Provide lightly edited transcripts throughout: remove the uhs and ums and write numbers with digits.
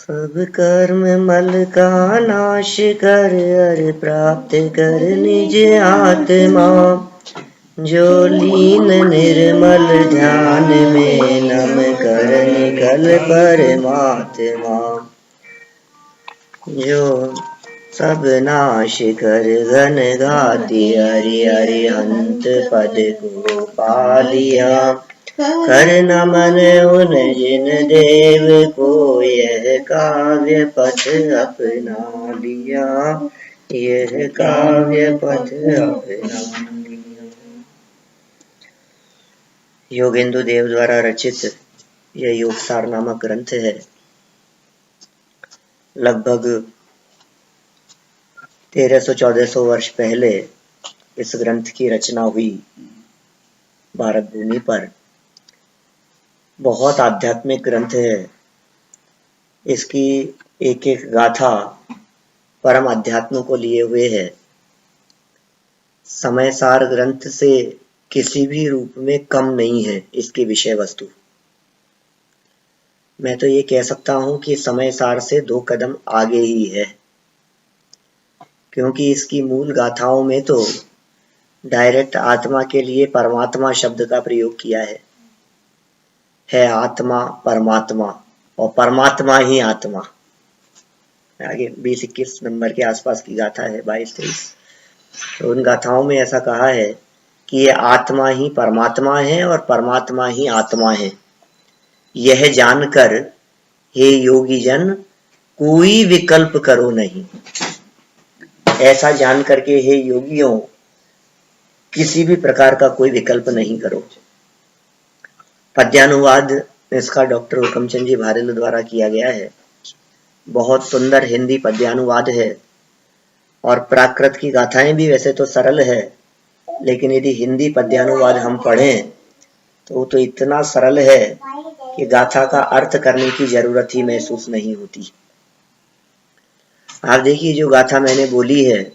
सब कर्म मल का नाश कर, अर प्राप्त कर निज आत्मा। जो लीन निर्मल ध्यान में, नम कर निकल परमात्मा। जो सब नाश कर घन घाति, हरि अरिहंत पद को पा लिया। कर नमन उन जिन देव को, यह काव्य पथ अपना लिया। यह काव्य पथ अपना लिया। योगेंदु देव द्वारा रचित यह योगसार नामक ग्रंथ है। लगभग 1300-1400 वर्ष पहले इस ग्रंथ की रचना हुई भारत भूमि पर। बहुत आध्यात्मिक ग्रंथ है। इसकी एक एक गाथा परम अध्यात्म को लिए हुए है। समय सार ग्रंथ से किसी भी रूप में कम नहीं है इसकी विषय वस्तु। मैं तो ये कह सकता हूं कि समय सार से 2 कदम आगे ही है, क्योंकि इसकी मूल गाथाओं में तो डायरेक्ट आत्मा के लिए परमात्मा शब्द का प्रयोग किया है आत्मा परमात्मा, और परमात्मा ही आत्मा। आगे 20-21 नंबर के आसपास की गाथा है, 22-23। तो उन गाथाओं में ऐसा कहा है कि ये आत्मा ही परमात्मा है और परमात्मा ही आत्मा है। यह जानकर हे योगी जन कोई विकल्प करो नहीं। ऐसा जान करके हे योगियों किसी भी प्रकार का कोई विकल्प नहीं करो। पद्यानुवाद इसका डॉक्टर हुकमचंद जी भारेल द्वारा किया गया है। बहुत सुंदर हिंदी पद्यानुवाद है, और प्राकृत की गाथाएं भी वैसे तो सरल है, लेकिन यदि हिंदी पद्यानुवाद हम पढ़ें तो वो तो इतना सरल है कि गाथा का अर्थ करने की जरूरत ही महसूस नहीं होती। आप देखिए, जो गाथा मैंने बोली है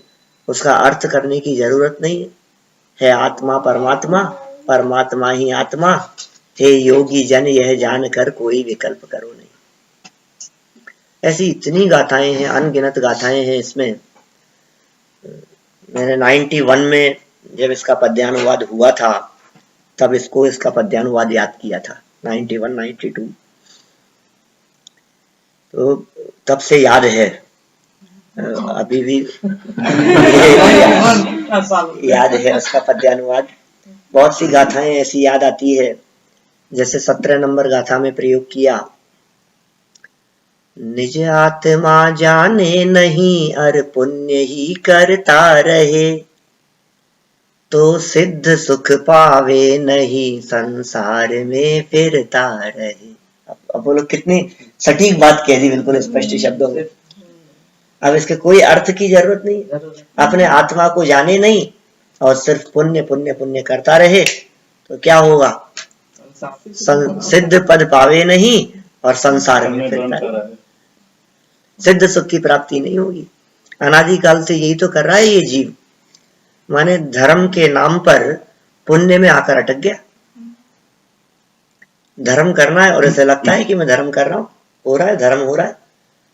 उसका अर्थ करने की जरूरत नहीं है आत्मा परमात्मा, परमात्मा ही आत्मा। हे योगी जन यह जानकर कोई विकल्प करो नहीं। ऐसी इतनी गाथाएं हैं, अनगिनत गाथाएं हैं इसमें। मैंने 91 में जब इसका पद्यानुवाद हुआ था तब इसका पद्यानुवाद याद किया था, 91-92। तो तब से याद है, अभी भी याद है उसका पद्यानुवाद। बहुत सी गाथाएं ऐसी याद आती है, जैसे 17 नंबर गाथा में प्रयोग किया, निज आत्मा जाने नहीं, अर पुण्य ही करता रहे। तो सिद्ध सुख पावे नहीं, संसार में फिरता रहे। अब बोलो, कितनी सटीक बात कह दी, बिल्कुल स्पष्ट शब्दों में। अब इसके कोई अर्थ की जरूरत नहीं। अपने आत्मा को जाने नहीं और सिर्फ पुण्य पुण्य पुण्य करता रहे तो क्या होगा? सिद्ध पद पावे नहीं और संसार में फिरता रहे। सिद्ध सुख की प्राप्ति नहीं होगी। अनादिकाल से यही तो कर रहा है ये जीव। माने धर्म के नाम पर पुण्य में आकर अटक गया। धर्म करना है और ऐसे लगता है कि मैं धर्म कर रहा हूं, हो रहा है, धर्म हो रहा है।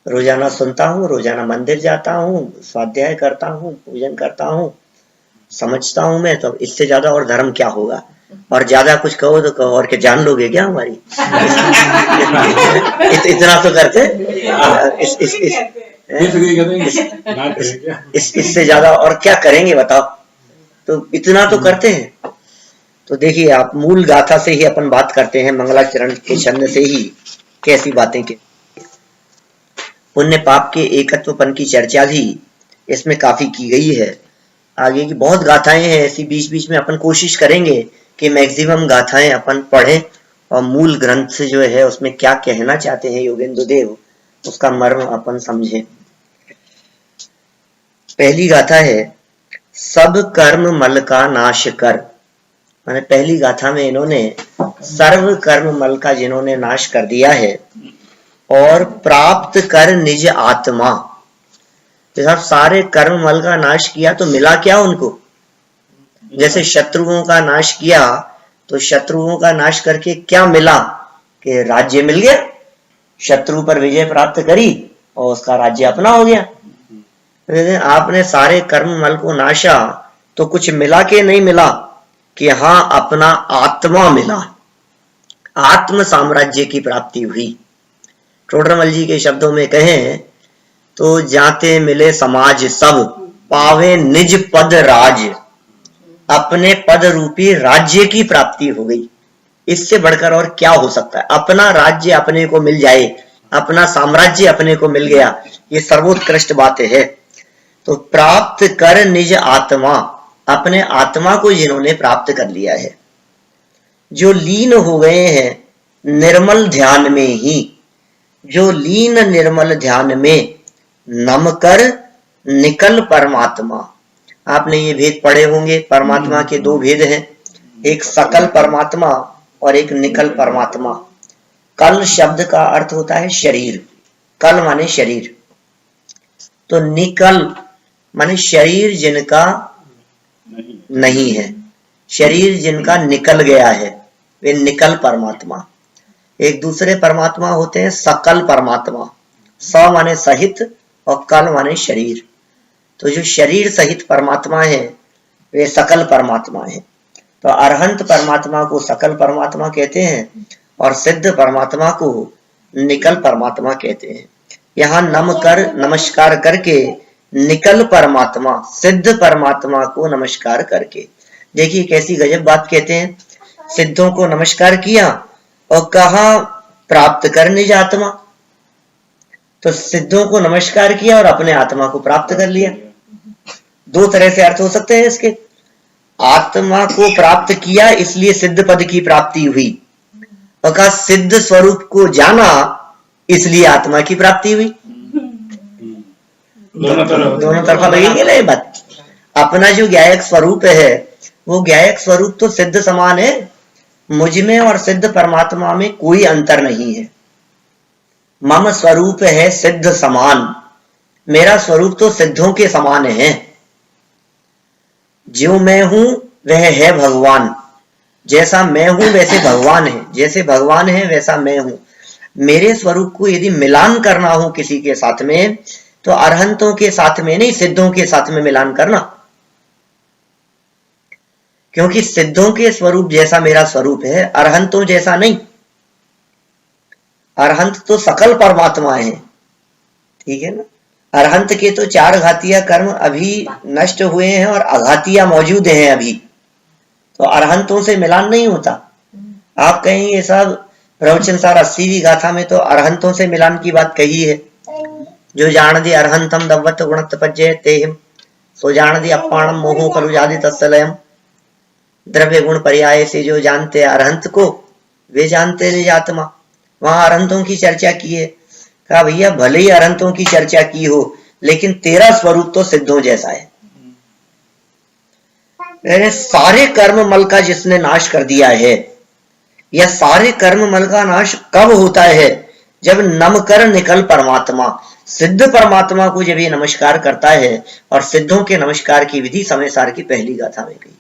रोजाना सुनता हूँ, रोजाना मंदिर जाता हूँ, स्वाध्याय करता हूँ, पूजन करता हूँ, समझता हूँ मैं, तो इससे ज्यादा और धर्म क्या होगा? और ज्यादा कुछ कहो तो कहो, और क्या जान लोगे क्या हमारी? इतना तो करते। इससे ज्यादा और क्या करेंगे बताओ? तो इतना तो करते हैं। तो देखिए, आप मूल गाथा से ही अपन बात करते हैं, मंगलाचरण के छंद से ही कैसी बातें की। पुण्य पाप के एकत्वपन की चर्चा भी इसमें काफी की गई है। आगे की बहुत गाथाएं हैं ऐसी, बीच बीच में अपन कोशिश करेंगे कि मैक्सिमम गाथाएं अपन पढ़ें और मूल ग्रंथ से जो है उसमें क्या कहना चाहते हैं योगेंद्र देव, उसका मर्म अपन समझें। पहली गाथा है, सब कर्म मल का नाश कर। माने पहली गाथा में इन्होंने सर्व कर्म मल का जिन्होंने नाश कर दिया है और प्राप्त कर निज आत्मा। जब सारे कर्म मल का नाश किया तो मिला क्या उनको? जैसे शत्रुओं का नाश किया तो शत्रुओं का नाश करके क्या मिला? कि राज्य मिल गया, शत्रु पर विजय प्राप्त करी और उसका राज्य अपना हो गया। आपने सारे कर्म मल को नाशा तो कुछ मिला के नहीं मिला कि हाँ अपना आत्मा मिला, आत्म साम्राज्य की प्राप्ति हुई। टोडरमल जी के शब्दों में कहें तो जाते मिले समाज सब, पावे निज पद राज, अपने पद रूपी राज्य की प्राप्ति हो गई। इससे बढ़कर और क्या हो सकता है? अपना राज्य अपने को मिल जाए, अपना साम्राज्य अपने को मिल गया, ये सर्वोत्कृष्ट बात है। तो प्राप्त कर निज आत्मा, अपने आत्मा को जिन्होंने प्राप्त कर लिया है, जो लीन हो गए हैं निर्मल ध्यान में ही, जो लीन निर्मल ध्यान में नम कर निकल परमात्मा। आपने ये भेद पढ़े होंगे, परमात्मा के दो भेद हैं, एक सकल परमात्मा और एक निकल परमात्मा। कल शब्द का अर्थ होता है शरीर, कल माने शरीर, तो निकल माने शरीर जिनका नहीं है, शरीर जिनका निकल गया है, वे निकल परमात्मा। एक दूसरे परमात्मा होते हैं सकल परमात्मा, स माने सहित और कल माने शरीर। तो जो शरीर सहित परमात्मा है वे सकल परमात्मा है। तो अरहंत परमात्मा को सकल परमात्मा कहते हैं और सिद्ध परमात्मा को निकल परमात्मा कहते हैं। यहाँ नम कर नमस्कार करके निकल परमात्मा सिद्ध परमात्मा को नमस्कार करके, देखिए कैसी गजब बात कहते हैं। सिद्धों को नमस्कार किया और कहा प्राप्त कर निज आत्मा, तो सिद्धों को नमस्कार किया और अपने आत्मा को प्राप्त कर लिया। दो तरह से अर्थ हो सकते हैं इसके। आत्मा को प्राप्त किया इसलिए सिद्ध पद की प्राप्ति हुई, और कहा सिद्ध स्वरूप को जाना इसलिए आत्मा की प्राप्ति हुई। दोनों तरफा लगेगी ना ये बात। अपना जो ज्ञायक स्वरूप है वो ज्ञायक स्वरूप तो सिद्ध समान है, मुझ में और सिद्ध परमात्मा में कोई अंतर नहीं है। मम स्वरूप है सिद्ध समान, मेरा स्वरूप तो सिद्धों के समान है। जो मैं हूं वह है भगवान, जैसा मैं हूं वैसे भगवान है, जैसे भगवान है वैसा मैं हूं। मेरे स्वरूप को यदि मिलान करना हो किसी के साथ में तो अरहंतों के साथ में नहीं, सिद्धों के साथ में मिलान करना, क्योंकि सिद्धों के स्वरूप जैसा मेरा स्वरूप है, अरहंतों जैसा नहीं। अरहंत तो सकल परमात्मा है, ठीक है ना। अरहंत के तो 4 घातीय कर्म अभी नष्ट हुए हैं और अघातीय मौजूद हैं अभी, तो अरहंतों से मिलान नहीं होता। आप कहेंगे सब प्रवचन सार 80वीं गाथा में तो अरहंतों से मिलान की बात कही है। जो जान दी अरहंतम दव्वत गुणत पज्जय तेहिम, सो जान दी अपाणम मोहो कलुजादि तत्सलयम। द्रव्य गुण पर्याय से जो जानते अरहंत को वे जानते निज आत्मा। वहां अरहंतों की चर्चा की है, कहा भैया भले ही अरहंतों की चर्चा की हो लेकिन तेरा स्वरूप तो सिद्धों जैसा है। सारे कर्म मल का जिसने नाश कर दिया है, यह सारे कर्म मल का नाश कब होता है? जब नम कर निकल परमात्मा, सिद्ध परमात्मा को जब ये नमस्कार करता है। और सिद्धों के नमस्कार की विधि समय सार की पहली गाथा में गई।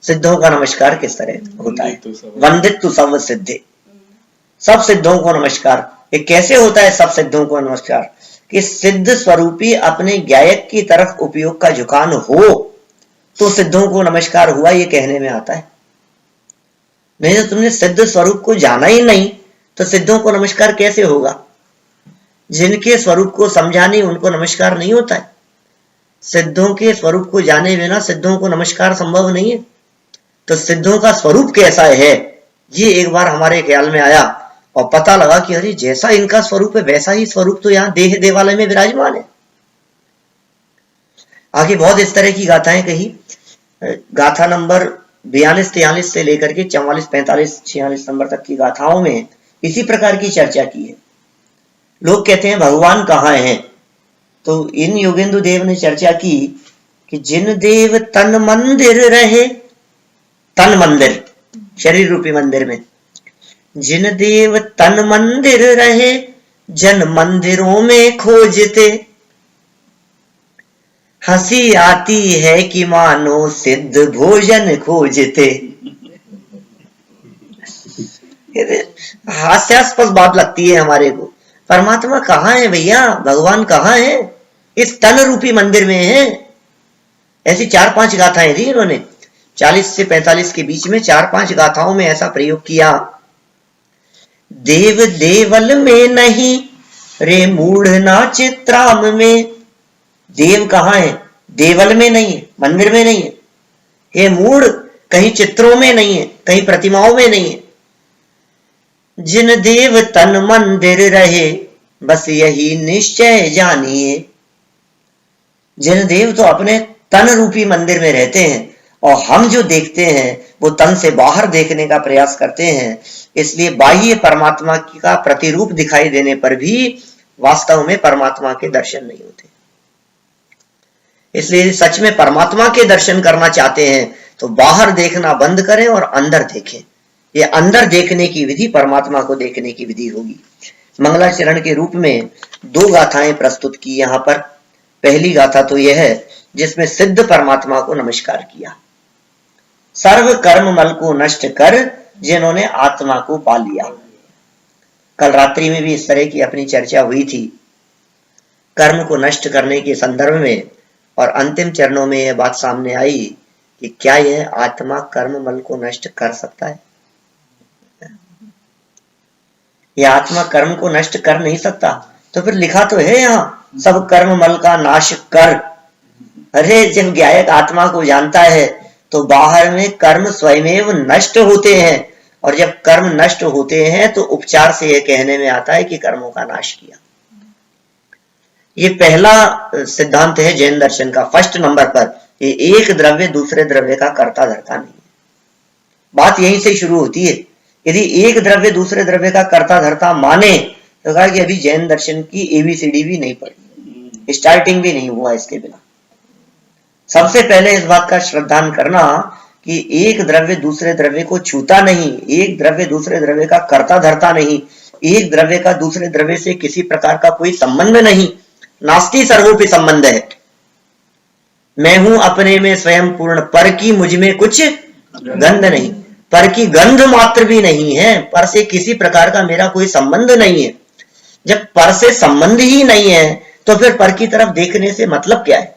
सिद्धों का नमस्कार किस तरह होता है? वंदित सब सिद्धे, सब सिद्धों को नमस्कार। ये कैसे होता है सब सिद्धों को नमस्कार? कि सिद्ध स्वरूपी अपने ज्ञायक की तरफ उपयोग का झुकान हो तो सिद्धों को नमस्कार हुआ, ये कहने में आता है। नहीं तो तुमने सिद्ध स्वरूप को जाना ही नहीं तो सिद्धों को नमस्कार कैसे होगा? जिनके स्वरूप को समझा नहीं उनको नमस्कार नहीं होता है। सिद्धों के स्वरूप को जाने बिना सिद्धों को नमस्कार संभव नहीं है। तो सिद्धों का स्वरूप कैसा है ये एक बार हमारे ख्याल में आया और पता लगा कि अरे जैसा इनका स्वरूप है वैसा ही स्वरूप तो यहाँ देह देवालय में विराजमान है। आगे बहुत इस तरह की गाथाएं कही। गाथा नंबर 42-43 से लेकर के 44-45-46 नंबर तक की गाथाओं में इसी प्रकार की चर्चा की है। लोग कहते हैं भगवान कहाँ हैं? तो इन योगेंद्र देव ने चर्चा की कि जिन देव तन मंदिर रहे, तन मंदिर शरीर रूपी मंदिर में, जिन देव तन मंदिर रहे जन मंदिरों में खोजते, हंसी आती है कि मानो सिद्ध भोजन खोजते। हास्यास्पद बात लगती है हमारे को। परमात्मा कहाँ है भैया, भगवान कहाँ है? इस तन रूपी मंदिर में है। ऐसी 4-5 गाथाएं दी इन्होंने, 40 से 45 के बीच में 4-5 गाथाओं में ऐसा प्रयोग किया। देव देवल में नहीं रे मूढ़ ना चित्राम में। देव कहाँ है? देवल में नहीं है, मंदिर में नहीं है। हे मूढ़, कहीं चित्रों में नहीं है, कहीं प्रतिमाओं में नहीं है। जिन देव तन मंदिर रहे बस यही निश्चय जानिए। जिन देव तो अपने तन रूपी मंदिर में रहते हैं और हम जो देखते हैं वो तन से बाहर देखने का प्रयास करते हैं, इसलिए बाह्य परमात्मा का प्रतिरूप दिखाई देने पर भी वास्तव में परमात्मा के दर्शन नहीं होते। इसलिए सच में परमात्मा के दर्शन करना चाहते हैं तो बाहर देखना बंद करें और अंदर देखें। ये अंदर देखने की विधि परमात्मा को देखने की विधि होगी। मंगलाचरण के रूप में 2 गाथाएं प्रस्तुत की यहाँ पर। पहली गाथा तो यह है जिसमें सिद्ध परमात्मा को नमस्कार किया। सर्व कर्म मल को नष्ट कर जिन्होंने आत्मा को पा लिया। कल रात्रि में भी इस तरह की अपनी चर्चा हुई थी कर्म को नष्ट करने के संदर्भ में, और अंतिम चरणों में यह बात सामने आई कि क्या यह आत्मा कर्म मल को नष्ट कर सकता है? यह आत्मा कर्म को नष्ट कर नहीं सकता। तो फिर लिखा तो है यहाँ सब कर्म मल का नाश कर। अरे जब ज्ञायक आत्मा को जानता है तो बाहर में कर्म स्वयमेव नष्ट होते हैं, और जब कर्म नष्ट होते हैं तो उपचार से यह कहने में आता है कि कर्मों का नाश किया। ये पहला सिद्धांत है जैन दर्शन का। फर्स्ट नंबर पर ये एक द्रव्य दूसरे द्रव्य का कर्ता धर्ता नहीं है। बात यहीं से शुरू होती है। यदि एक द्रव्य दूसरे द्रव्य का कर्ता धर्ता माने तो कहा कि अभी जैन दर्शन की ABCD भी नहीं पड़ी, स्टार्टिंग भी नहीं हुआ इसके बिना। सबसे पहले इस बात का श्रद्धान करना कि एक द्रव्य दूसरे द्रव्य को छूता नहीं, एक द्रव्य दूसरे द्रव्य का कर्ता धर्ता नहीं, एक द्रव्य का दूसरे द्रव्य से किसी प्रकार का कोई संबंध नहीं। नास्ति सर्वोपि संबंध है। मैं हूं अपने में स्वयं पूर्ण, पर की मुझ में कुछ गंध नहीं। पर की गंध मात्र भी नहीं है, पर से किसी प्रकार का मेरा कोई संबंध नहीं है। जब पर से संबंध ही नहीं है तो फिर पर की तरफ देखने से मतलब क्या है?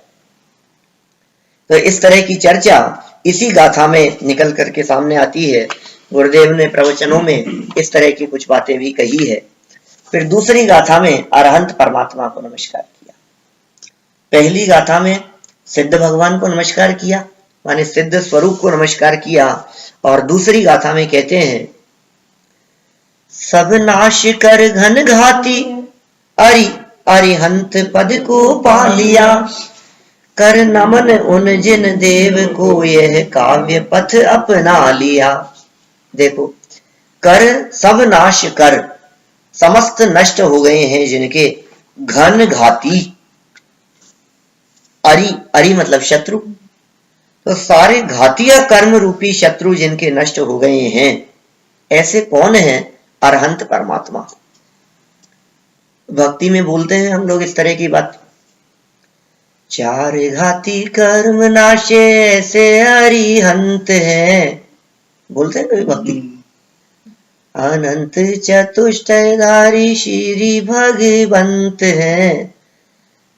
तो इस तरह की चर्चा इसी गाथा में निकल करके सामने आती है। गुरुदेव ने प्रवचनों में इस तरह की कुछ बातें भी कही है। फिर दूसरी गाथा में अरहंत परमात्मा को नमस्कार किया। पहली गाथा में सिद्ध भगवान को नमस्कार किया, माने सिद्ध स्वरूप को नमस्कार किया, और दूसरी गाथा में कहते हैं सब नाश कर घन घाती अरिहंत पद को पा लिया। कर नमन उन जिन देव को यह काव्य पथ अपना लिया। देखो, कर सब नाश कर, समस्त नष्ट हो गए हैं जिनके घन घाती। अरि मतलब शत्रु, तो सारे घातिया कर्म रूपी शत्रु जिनके नष्ट हो गए हैं, ऐसे कौन है? अरहंत परमात्मा। भक्ति में बोलते हैं हम लोग इस तरह की बात, चार घाती कर्म नाशे ऐसे अरिहंत हैं, बोलते हैं कभी भक्ति। अनंत चतुष्टयधारी श्री भगवंत हैं,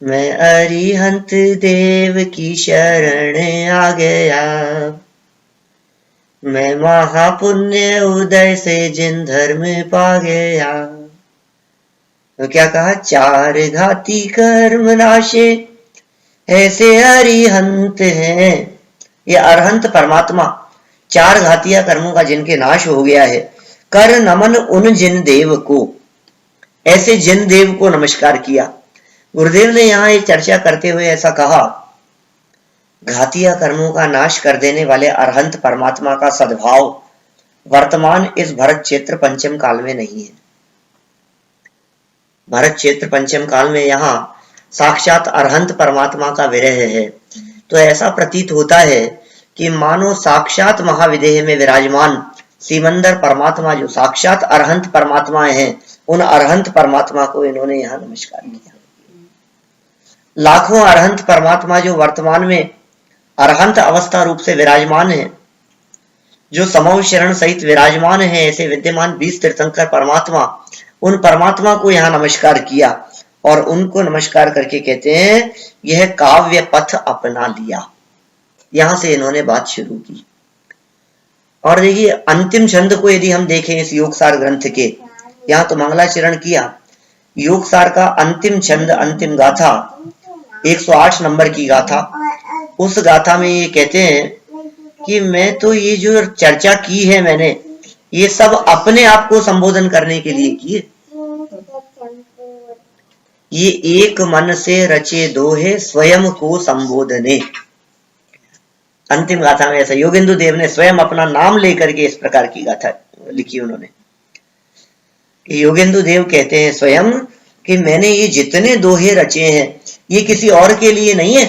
मैं अरिहंत देव की शरण आ गया। मैं महापुण्य उदय से जिन धर्म पा गया। तो क्या कहा? चार घाती कर्म नाशे ऐसे अरिहंत हैं। ये अरहंत परमात्मा चार घातिया कर्मों का जिनके नाश हो गया है। कर नमन उन जिन देव को, ऐसे जिन देव को नमस्कार किया। गुरुदेव ने यहाँ ये चर्चा करते हुए ऐसा कहा, घातिया कर्मों का नाश कर देने वाले अरहंत परमात्मा का सद्भाव वर्तमान इस भरत क्षेत्र पंचम काल में नहीं है। भरत क्षेत्र पंचम काल में यहाँ साक्षात अरहंत परमात्मा का विरह है। तो ऐसा प्रतीत होता है कि मानो साक्षात महाविदेह में विराजमान सीमंदर परमात्मा जो साक्षात अरहंत परमात्मा हैं, उन अरहंत परमात्मा को इन्होंने यहाँ नमस्कार किया। लाखों अरहंत परमात्मा जो वर्तमान में अरहंत अवस्था रूप से विराजमान है, जो समूह शरण सहित विराजमान है, ऐसे विद्यमान 20 तीर्थंकर परमात्मा, उन परमात्मा को यहाँ नमस्कार किया और उनको नमस्कार करके कहते हैं यह काव्य पथ अपना लिया। यहां से इन्होंने बात शुरू की। और देखिए अंतिम छंद को यदि हम देखें इस योगसार ग्रंथ के, यहाँ तो मंगलाचरण किया, योगसार का अंतिम छंद, अंतिम गाथा 108 नंबर की गाथा, उस गाथा में ये कहते हैं कि मैं तो ये जो चर्चा की है मैंने, ये सब अपने आप को संबोधन करने के लिए की है। ये एक मन से रचे दोहे स्वयं को संबोधने। अंतिम गाथा में ऐसा योगेंदु देव ने स्वयं अपना नाम लेकर के इस प्रकार की गाथा लिखी उन्होंने। योगेंदु देव कहते हैं स्वयं कि मैंने ये जितने दोहे रचे हैं ये किसी और के लिए नहीं है,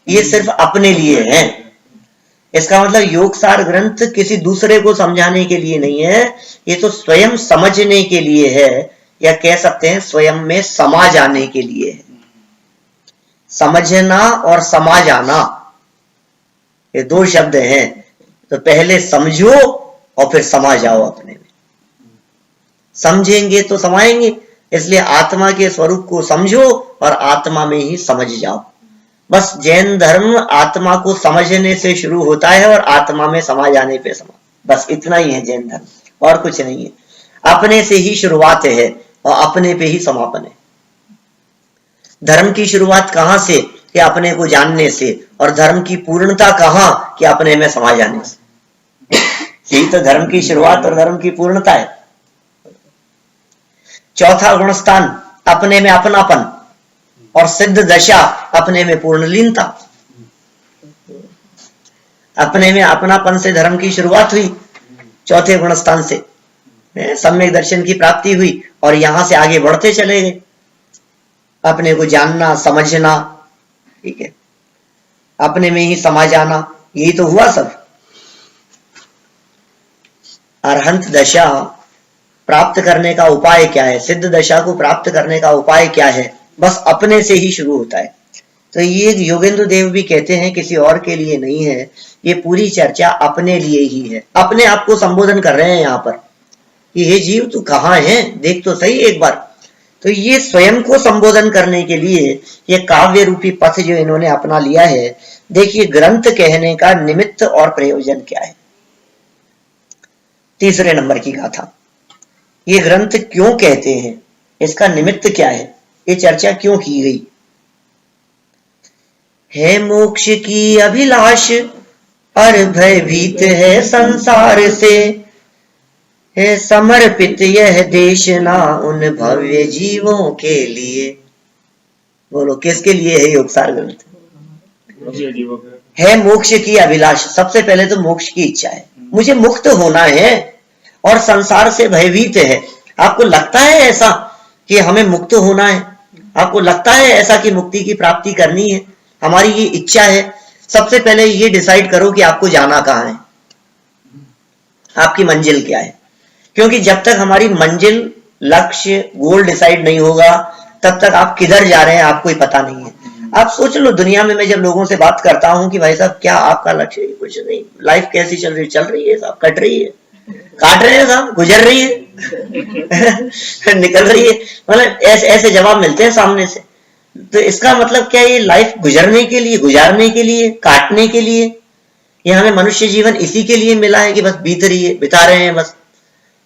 ये सिर्फ अपने लिए हैं। इसका मतलब योगसार ग्रंथ किसी दूसरे को समझाने के लिए नहीं है, ये तो स्वयं समझने के लिए है, या कह सकते हैं स्वयं में समा जाने के लिए है। समझना और समा जाना ये दो शब्द हैं। तो पहले समझो और फिर समा जाओ अपने में। समझेंगे तो समाएंगे, इसलिए आत्मा के स्वरूप को समझो और आत्मा में ही समझ जाओ। बस जैन धर्म आत्मा को समझने से शुरू होता है और आत्मा में समा जाने पे समा, बस इतना ही है जैन धर्म, और कुछ नहीं है। अपने से ही शुरुआत है और अपने पे ही समापन है। धर्म की शुरुआत कहां से? कि अपने को जानने से, और धर्म की पूर्णता कहां? कि अपने में समा जाने से। यही तो धर्म की शुरुआत और धर्म की पूर्णता है। चौथा गुणस्थान अपने में अपनापन, और सिद्ध दशा अपने में पूर्ण लीनता। अपने में अपनापन से धर्म की शुरुआत हुई, चौथे गुणस्थान से सम्यक दर्शन की प्राप्ति हुई, और यहां से आगे बढ़ते चले गए। अपने को जानना, समझना, ठीक है, अपने में ही समा जाना, यही तो हुआ सब। अरहंत दशा प्राप्त करने का उपाय क्या है? सिद्ध दशा को प्राप्त करने का उपाय क्या है? बस अपने से ही शुरू होता है। तो ये योगेंद्र देव भी कहते हैं किसी और के लिए नहीं है, ये पूरी चर्चा अपने लिए ही है। अपने आप को संबोधन कर रहे हैं यहाँ पर कि हे जीव तू कहाँ है, देख तो सही एक बार। तो ये स्वयं को संबोधन करने के लिए ये काव्य रूपी पथ जो इन्होंने अपना लिया है। देखिए ग्रंथ कहने का निमित्त और प्रयोजन क्या है। तीसरे नंबर की गाथा, ये ग्रंथ क्यों कहते हैं, इसका निमित्त क्या है, ये चर्चा क्यों की गई है? मोक्ष की अभिलाष और भयभीत है संसार से, है समर्पित यह देश ना उन भव्य जीवों के लिए। बोलो किसके लिए है योगसार ग्रंथ? है मोक्ष की अभिलाष। सबसे पहले तो मोक्ष की इच्छा है, मुझे मुक्त होना है, और संसार से भयभीत है। आपको लगता है ऐसा कि हमें मुक्त होना है? आपको लगता है ऐसा कि मुक्ति की प्राप्ति करनी है? हमारी ये इच्छा है। सबसे पहले ये डिसाइड करो कि आपको जाना कहाँ है, आपकी मंजिल क्या है। क्योंकि जब तक हमारी मंजिल, लक्ष्य, गोल डिसाइड नहीं होगा, तब तक आप किधर जा रहे हैं आपको ही पता नहीं है। आप सोच लो, दुनिया में मैं जब लोगों से बात करता हूं कि भाई साहब क्या आपका लक्ष्य है? कुछ नहीं, लाइफ कैसी चल रही? चल रही है साहब, कट रही है, काट रहे हैं साहब, गुजर रही है निकल रही है। मतलब ऐसे ऐसे जवाब मिलते हैं सामने से। तो इसका मतलब क्या, ये लाइफ गुजरने के लिए, गुजारने के लिए, काटने के लिए? ये हमें मनुष्य जीवन इसी के लिए मिला है कि बस बीत रही है, बिता रहे हैं बस?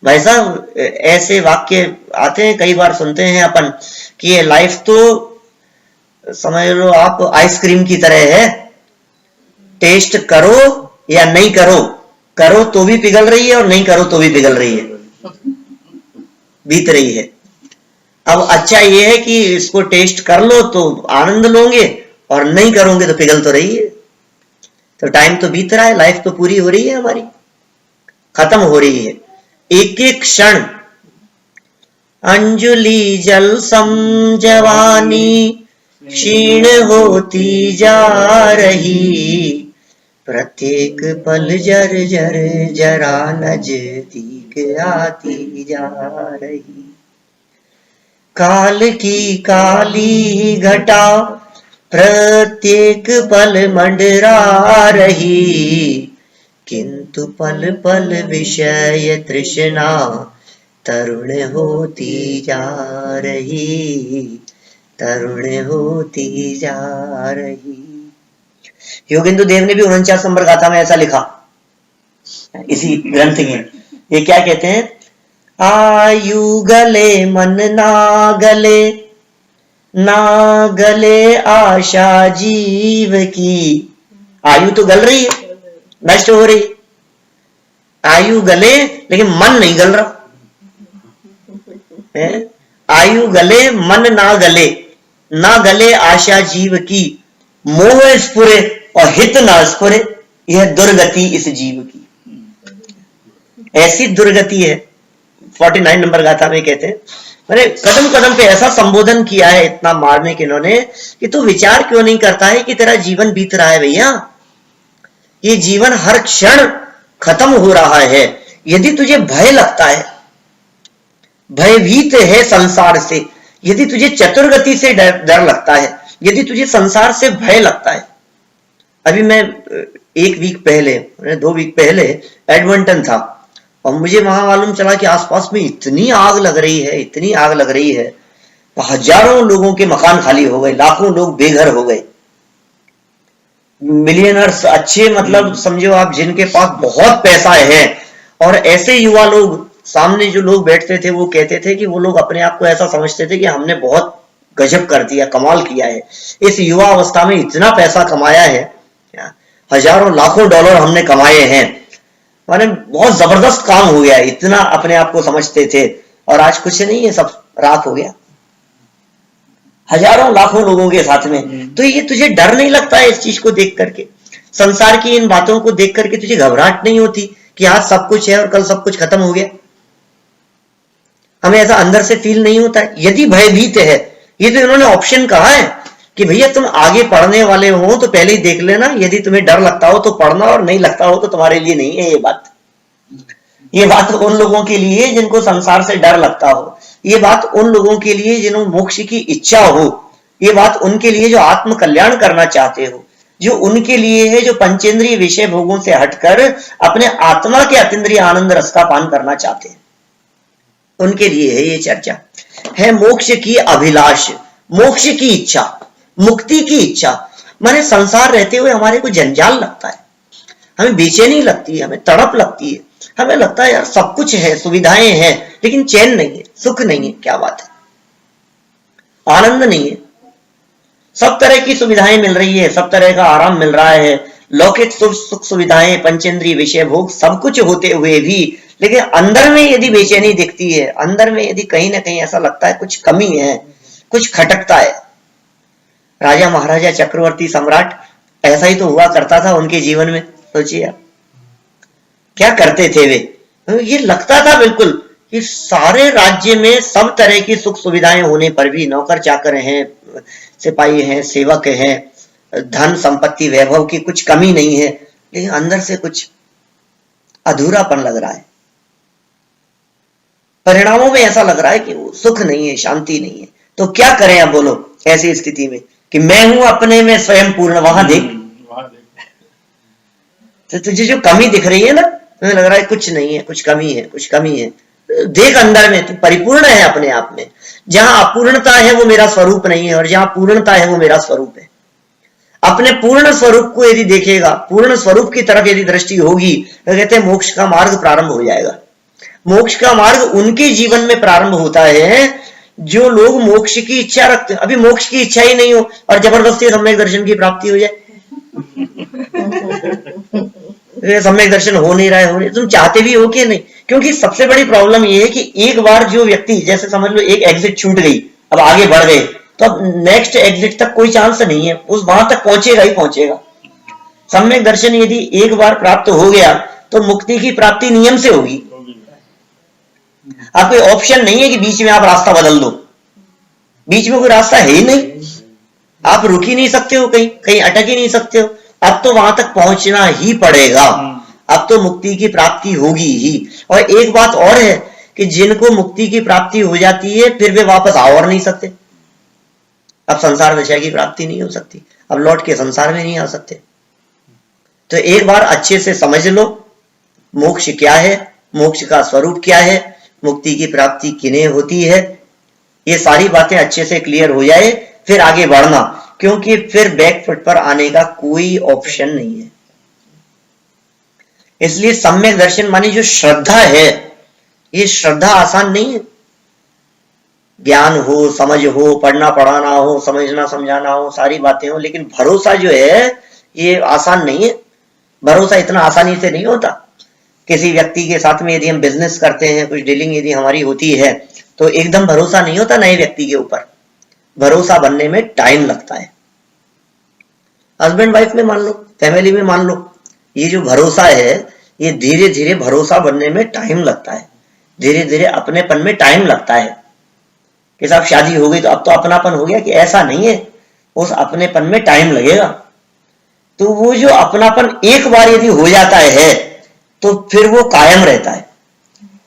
भाई साहब ऐसे वाक्य आते हैं, कई बार सुनते हैं अपन कि ये लाइफ तो समझ लो आप आइसक्रीम की तरह है, टेस्ट करो या नहीं करो, करो तो भी पिघल रही है और नहीं करो तो भी पिघल रही है, बीत रही है। अब अच्छा ये है कि इसको टेस्ट कर लो तो आनंद लोगे, और नहीं करोगे तो पिघल तो रही है। तो टाइम तो बीत रहा है, लाइफ तो पूरी हो रही है, हमारी खत्म हो रही है। एक एक क्षण अंजुलि जल सम जवानी क्षीण होती जा रही, प्रत्येक पल जर जर जरा नजदीक आती जा रही। काल की काली घटा प्रत्येक पल मंडरा रही, किंतु किंतु पल पल विषय तृष्णा तरुण होती जा रही, तरुण होती जा रही। योगेंद्र देव ने भी 49 नंबर गाथा में ऐसा लिखा इसी ग्रंथ में। ये क्या कहते हैं? आयु गले मन ना गले, ना गले आशा जीव की। आयु तो गल रही है, नष्ट हो रही, आयु गले लेकिन मन नहीं गल रहा है। आयु गले मन ना गले, ना गले आशा जीव की, मोह स्फुरे और हित ना स्फुरे, यह दुर्गति इस जीव की। ऐसी दुर्गति है। 49 नंबर गाथा में कहते हैं, मैंने कदम कदम पे ऐसा संबोधन किया है इतना मारने के इन्होंने, कि तू विचार क्यों नहीं करता है कि तेरा जीवन बीत रहा है भैया, ये जीवन हर क्षण खत्म हो रहा है। यदि तुझे भय लगता है, भयभीत है संसार से, यदि तुझे चतुर्गति से डर लगता है, यदि तुझे संसार से भय लगता है। अभी मैं 1 वीक पहले, 2 वीक पहले एडमंटन था और मुझे वहां मालूम चला कि आसपास में इतनी आग लग रही है, इतनी आग लग रही है, हजारों लोगों के मकान खाली हो गए, लाखों लोग बेघर हो गए। मिलियनर्स, अच्छे मतलब समझो आप, जिनके पास बहुत पैसा है, और ऐसे युवा लोग, सामने जो लोग बैठते थे वो कहते थे कि वो लोग अपने आप को ऐसा समझते थे कि हमने बहुत गजब कर दिया, कमाल किया है, इस युवा अवस्था में इतना पैसा कमाया है, हजारों लाखों डॉलर हमने कमाए हैं, माने बहुत जबरदस्त काम हो गया, इतना अपने आप को समझते थे। और आज कुछ नहीं है, सब राख हो गया हजारों लाखों लोगों के साथ में। तो ये तुझे डर नहीं लगता है इस चीज को देख करके? संसार की इन बातों को देख करके तुझे घबराहट नहीं होती कि आज सब कुछ है और कल सब कुछ खत्म हो गया? हमें ऐसा अंदर से फील नहीं होता है? यदि भयभीत है, ये तो इन्होंने ऑप्शन कहा है कि भैया तुम आगे पढ़ने वाले हो तो पहले ही देख लेना, यदि तुम्हें डर लगता हो तो पढ़ना, और नहीं लगता हो तो तुम्हारे लिए नहीं है ये बात। ये बात उन लोगों के लिए जिनको संसार से डर लगता हो, ये बात उन लोगों के लिए जिन्होंने मोक्ष की इच्छा हो, ये बात उनके लिए जो आत्म कल्याण करना चाहते हो, जो उनके लिए है जो पंचेंद्रिय विषय भोगों से हटकर अपने आत्मा के अतीन्द्रिय आनंद रस का पान करना चाहते हैं, उनके लिए है ये चर्चा। है मोक्ष की अभिलाष, मोक्ष की इच्छा, मुक्ति की इच्छा। माने संसार रहते हुए हमारे को जंजाल लगता है, हमें बेचैनी लगती है, हमें तड़प लगती है, हमें लगता है यार सब कुछ है, सुविधाएं हैं, लेकिन चैन नहीं है, सुख नहीं है। क्या बात है, आनंद नहीं है। सब तरह की सुविधाएं मिल रही है, सब तरह का आराम मिल रहा है, लौकिक सुख सुविधाएं, पंचेंद्रिय विषय भोग सब कुछ होते हुए भी, लेकिन अंदर में यदि बेचैनी दिखती है, अंदर में यदि कहीं ना कहीं ऐसा लगता है कुछ कमी है, कुछ खटकता है। राजा महाराजा चक्रवर्ती सम्राट ऐसा ही तो हुआ करता था उनके जीवन में। सोचिए आप क्या करते थे वे। ये लगता था बिल्कुल कि सारे राज्य में सब तरह की सुख सुविधाएं होने पर भी, नौकर चाकर हैं, सिपाही हैं, सेवक हैं, धन संपत्ति वैभव की कुछ कमी नहीं है, लेकिन अंदर से कुछ अधूरापन लग रहा है। परिणामों में ऐसा लग रहा है कि वो सुख नहीं है, शांति नहीं है। तो क्या करें अब बोलो ऐसी स्थिति में कि मैं हूं अपने में स्वयं पूर्ण। वहां देख, तो तुझे जो कमी दिख रही है ना, तुम्हें लग रहा है कुछ नहीं है, कुछ कमी है, कुछ कमी है। देख अंदर में तू परिपूर्ण है अपने आप में। जहां अपूर्णता है वो मेरा स्वरूप नहीं है, और जहां पूर्णता है वो मेरा स्वरूप है। अपने पूर्ण स्वरूप को यदि देखेगा, पूर्ण स्वरूप की तरफ यदि दृष्टि होगी, तो कहते हैं मोक्ष का मार्ग प्रारंभ हो जाएगा। मोक्ष का मार्ग उनके जीवन में प्रारंभ होता है जो लोग मोक्ष की इच्छा रखते हैं। अभी मोक्ष की इच्छा ही नहीं हो और जबरदस्ती सम्यक दर्शन की प्राप्ति हो जाए, सम्यक दर्शन हो नहीं रहा है, तुम चाहते भी हो कि नहीं। क्योंकि सबसे बड़ी प्रॉब्लम यह है कि एक बार जो व्यक्ति, जैसे समझ लो एक एग्जिट छूट गई, अब आगे बढ़ गए, तो अब नेक्स्ट एग्जिट तक कोई चांस नहीं है, उस वहां तक पहुंचेगा ही पहुंचेगा। सम्यक दर्शन यदि एक बार प्राप्त हो गया तो मुक्ति की प्राप्ति नियम से होगी। आप कोई ऑप्शन नहीं है कि बीच में आप रास्ता बदल दो, बीच में कोई रास्ता है ही नहीं, आप रुक ही नहीं सकते हो, कहीं कहीं अटक ही नहीं सकते हो। अब तो वहां तक पहुंचना ही पड़ेगा, अब तो मुक्ति की प्राप्ति होगी ही। और एक बात और है कि जिनको मुक्ति की प्राप्ति हो जाती है फिर वे वापस आ और नहीं सकते। अब संसार दशा की प्राप्ति नहीं हो सकती, अब लौट के संसार में नहीं आ सकते। तो एक बार अच्छे से समझ लो मोक्ष क्या है, मोक्ष का स्वरूप क्या है, मुक्ति की प्राप्ति किन्हें होती है, ये सारी बातें अच्छे से क्लियर हो जाए फिर आगे बढ़ना, क्योंकि फिर बैकफुट पर आने का कोई ऑप्शन नहीं है। इसलिए सम्यक दर्शन मानी जो श्रद्धा है, ये श्रद्धा आसान नहीं है। ज्ञान हो, समझ हो, पढ़ना पढ़ाना हो, समझना समझाना हो, सारी बातें हो, लेकिन भरोसा जो है ये आसान नहीं है। भरोसा इतना आसानी से नहीं होता। किसी व्यक्ति के साथ में यदि हम बिजनेस करते हैं, कुछ डीलिंग यदि हमारी होती है, तो एकदम भरोसा नहीं होता नए व्यक्ति के ऊपर। भरोसा बनने में टाइम लगता है। हस्बैंड वाइफ में मान लो, फैमिली में मान लो, ये जो भरोसा है ये धीरे धीरे भरोसा बनने में टाइम लगता है। धीरे धीरे अपनेपन में टाइम लगता है कि साहब शादी हो गई तो अब तो अपनापन हो गया, कि ऐसा नहीं है, उस अपनेपन में टाइम लगेगा। तो वो जो अपनापन एक बार यदि हो जाता है तो फिर वो कायम रहता है।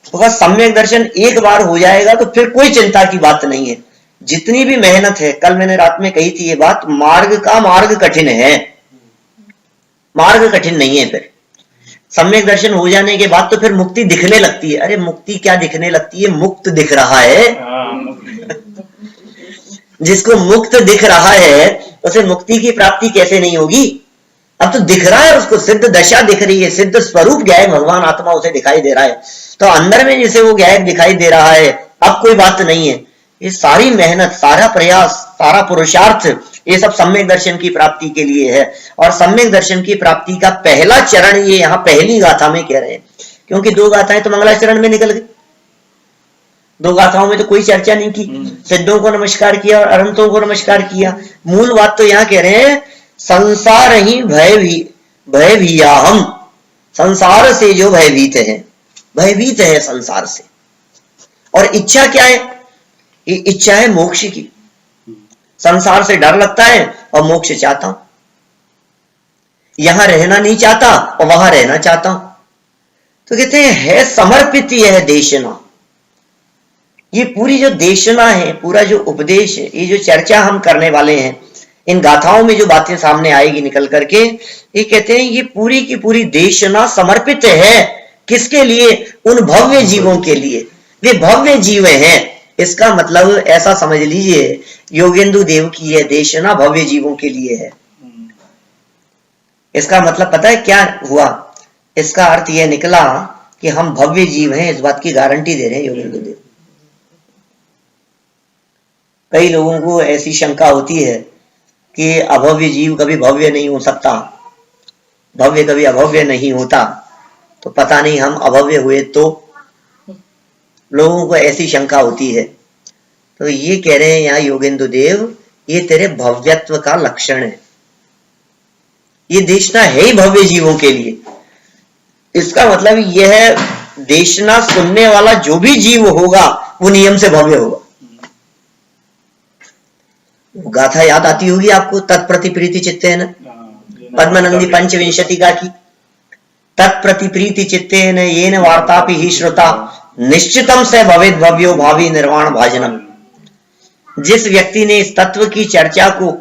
तो बस सम्यक दर्शन एक बार हो जाएगा तो फिर कोई चिंता की बात नहीं है। जितनी भी मेहनत है, कल मैंने रात में कही थी ये बात, मार्ग कठिन है, मार्ग कठिन नहीं है। फिर सम्यक दर्शन हो जाने के बाद तो फिर मुक्ति दिखने लगती है। अरे मुक्ति क्या दिखने लगती है, मुक्त दिख रहा है। जिसको मुक्त दिख रहा है उसे मुक्ति की प्राप्ति कैसे नहीं होगी। अब तो दिख रहा है, उसको सिद्ध दशा दिख रही है, सिद्ध स्वरूप गायक भगवान आत्मा उसे दिखाई दे रहा है। तो अंदर में जिसे वो गायक दिखाई दे रहा है, अब कोई बात नहीं है। ये सारी मेहनत, सारा प्रयास, सारा पुरुषार्थ, ये सब सम्यक दर्शन की प्राप्ति के लिए है। और सम्यक दर्शन की प्राप्ति का पहला चरण ये यहाँ पहली गाथा में कह रहे हैं, क्योंकि दो गाथाएं तो मंगलाचरण में निकल गई। दो गाथाओं में तो कोई चर्चा नहीं की। सिद्धों को नमस्कार किया और अनंतों को नमस्कार किया। मूल बात तो यहाँ कह रहे हैं, संसार ही भय भीया हम, संसार से जो भयभीत है संसार से। और इच्छा क्या है, ये इच्छा है मोक्ष की। संसार से डर लगता है और मोक्ष चाहता हूं, यहां रहना नहीं चाहता और वहां रहना चाहता हूं। तो कहते हैं है समर्पित यह देशना। ये पूरी जो देशना है, पूरा जो उपदेश है, ये जो चर्चा हम करने वाले हैं, इन गाथाओं में जो बातें सामने आएगी निकल करके, ये कहते हैं ये पूरी की पूरी देशना समर्पित है किसके लिए, उन भव्य जीवों के लिए। वे भव्य जीव हैं, इसका मतलब ऐसा समझ लीजिए, योगेंदु देव की यह देशना भव्य जीवों के लिए है। इसका मतलब पता है क्या हुआ, इसका अर्थ यह निकला कि हम भव्य जीव हैं, इस बात की गारंटी दे रहे हैं योगेंदु देव। कई लोगों को ऐसी शंका होती है कि अभव्य जीव कभी भव्य नहीं हो सकता, भव्य कभी अभव्य नहीं होता, तो पता नहीं हम अभव्य हुए तो। लोगों को ऐसी शंका होती है। तो ये कह रहे हैं यहाँ योगेंदु देव, ये तेरे भव्यत्व का लक्षण है। ये देशना है ही भव्य जीवों के लिए। इसका मतलब यह देशना सुनने वाला जो भी जीव होगा वो नियम से भव्य होगा। गाथा याद आती होगी आपको, तत्प्रति प्रीति चित्तेन, पद्मनंदी पंचविंशतिका की, तत्प्रति प्रीति चित्तेन येन वार्तापि ही श्रुता निश्चितम से भवेद भव्यो भावी निर्वाण भाजनम। जिस व्यक्ति ने इस तत्व की चर्चा को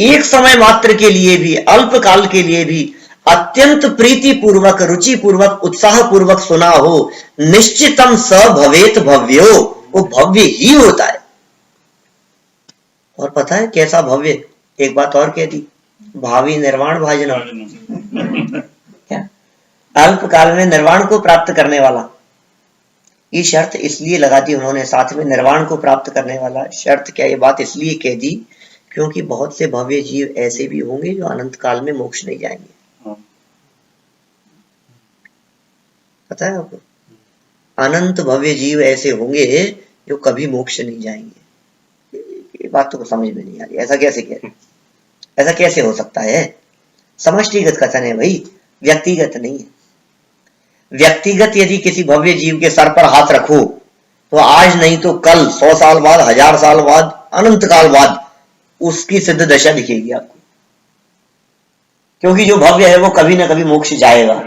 एक समय मात्र के लिए भी, अल्प काल के लिए भी अत्यंत प्रीति पूर्वक, रुचि पूर्वक, उत्साह पूर्वक सुना हो, निश्चितम स भवेत भव्यो, वो भव्य ही होता है। और पता है कैसा भव्य, एक बात और कह दी, भावी निर्वाण भाजनम। क्या अल्प काल में निर्वाण को प्राप्त करने वाला। ये शर्त इसलिए लगा दी उन्होंने साथ में, निर्वाण को प्राप्त करने वाला। शर्त क्या, ये बात इसलिए कह दी क्योंकि बहुत से भव्य जीव ऐसे भी होंगे जो अनंत काल में मोक्ष नहीं जाएंगे। पता है आपको, अनंत भव्य जीव ऐसे होंगे जो कभी मोक्ष नहीं जाएंगे। ये बात तो समझ में नहीं आ रही, ऐसा कैसे कह रहे, ऐसा कैसे हो सकता है। समष्टिगत कथन है भाई, व्यक्तिगत नहीं है। व्यक्तिगत यदि किसी भव्य जीव के सर पर हाथ रखो तो आज नहीं तो कल, 100 साल बाद, 1000 साल बाद, अनंत काल बाद उसकी सिद्ध दशा दिखेगी आपको। क्योंकि जो भव्य है वो कभी ना कभी मोक्ष जाएगा।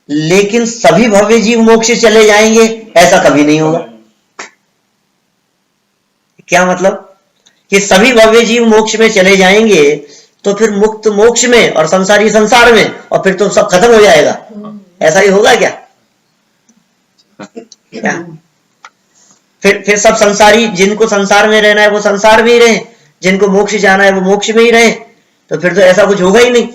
लेकिन सभी भव्य जीव मोक्ष चले जाएंगे ऐसा कभी नहीं होगा। क्या मतलब कि सभी भव्य जीव मोक्ष में चले जाएंगे तो फिर मुक्त मोक्ष में और संसारी संसार में, और फिर तो सब खत्म हो जाएगा। ऐसा ही होगा क्या? क्या फिर सब संसारी, जिनको संसार में रहना है वो संसार में ही रहे, जिनको मोक्ष जाना है वो मोक्ष में ही रहे। तो फिर तो ऐसा कुछ होगा ही नहीं,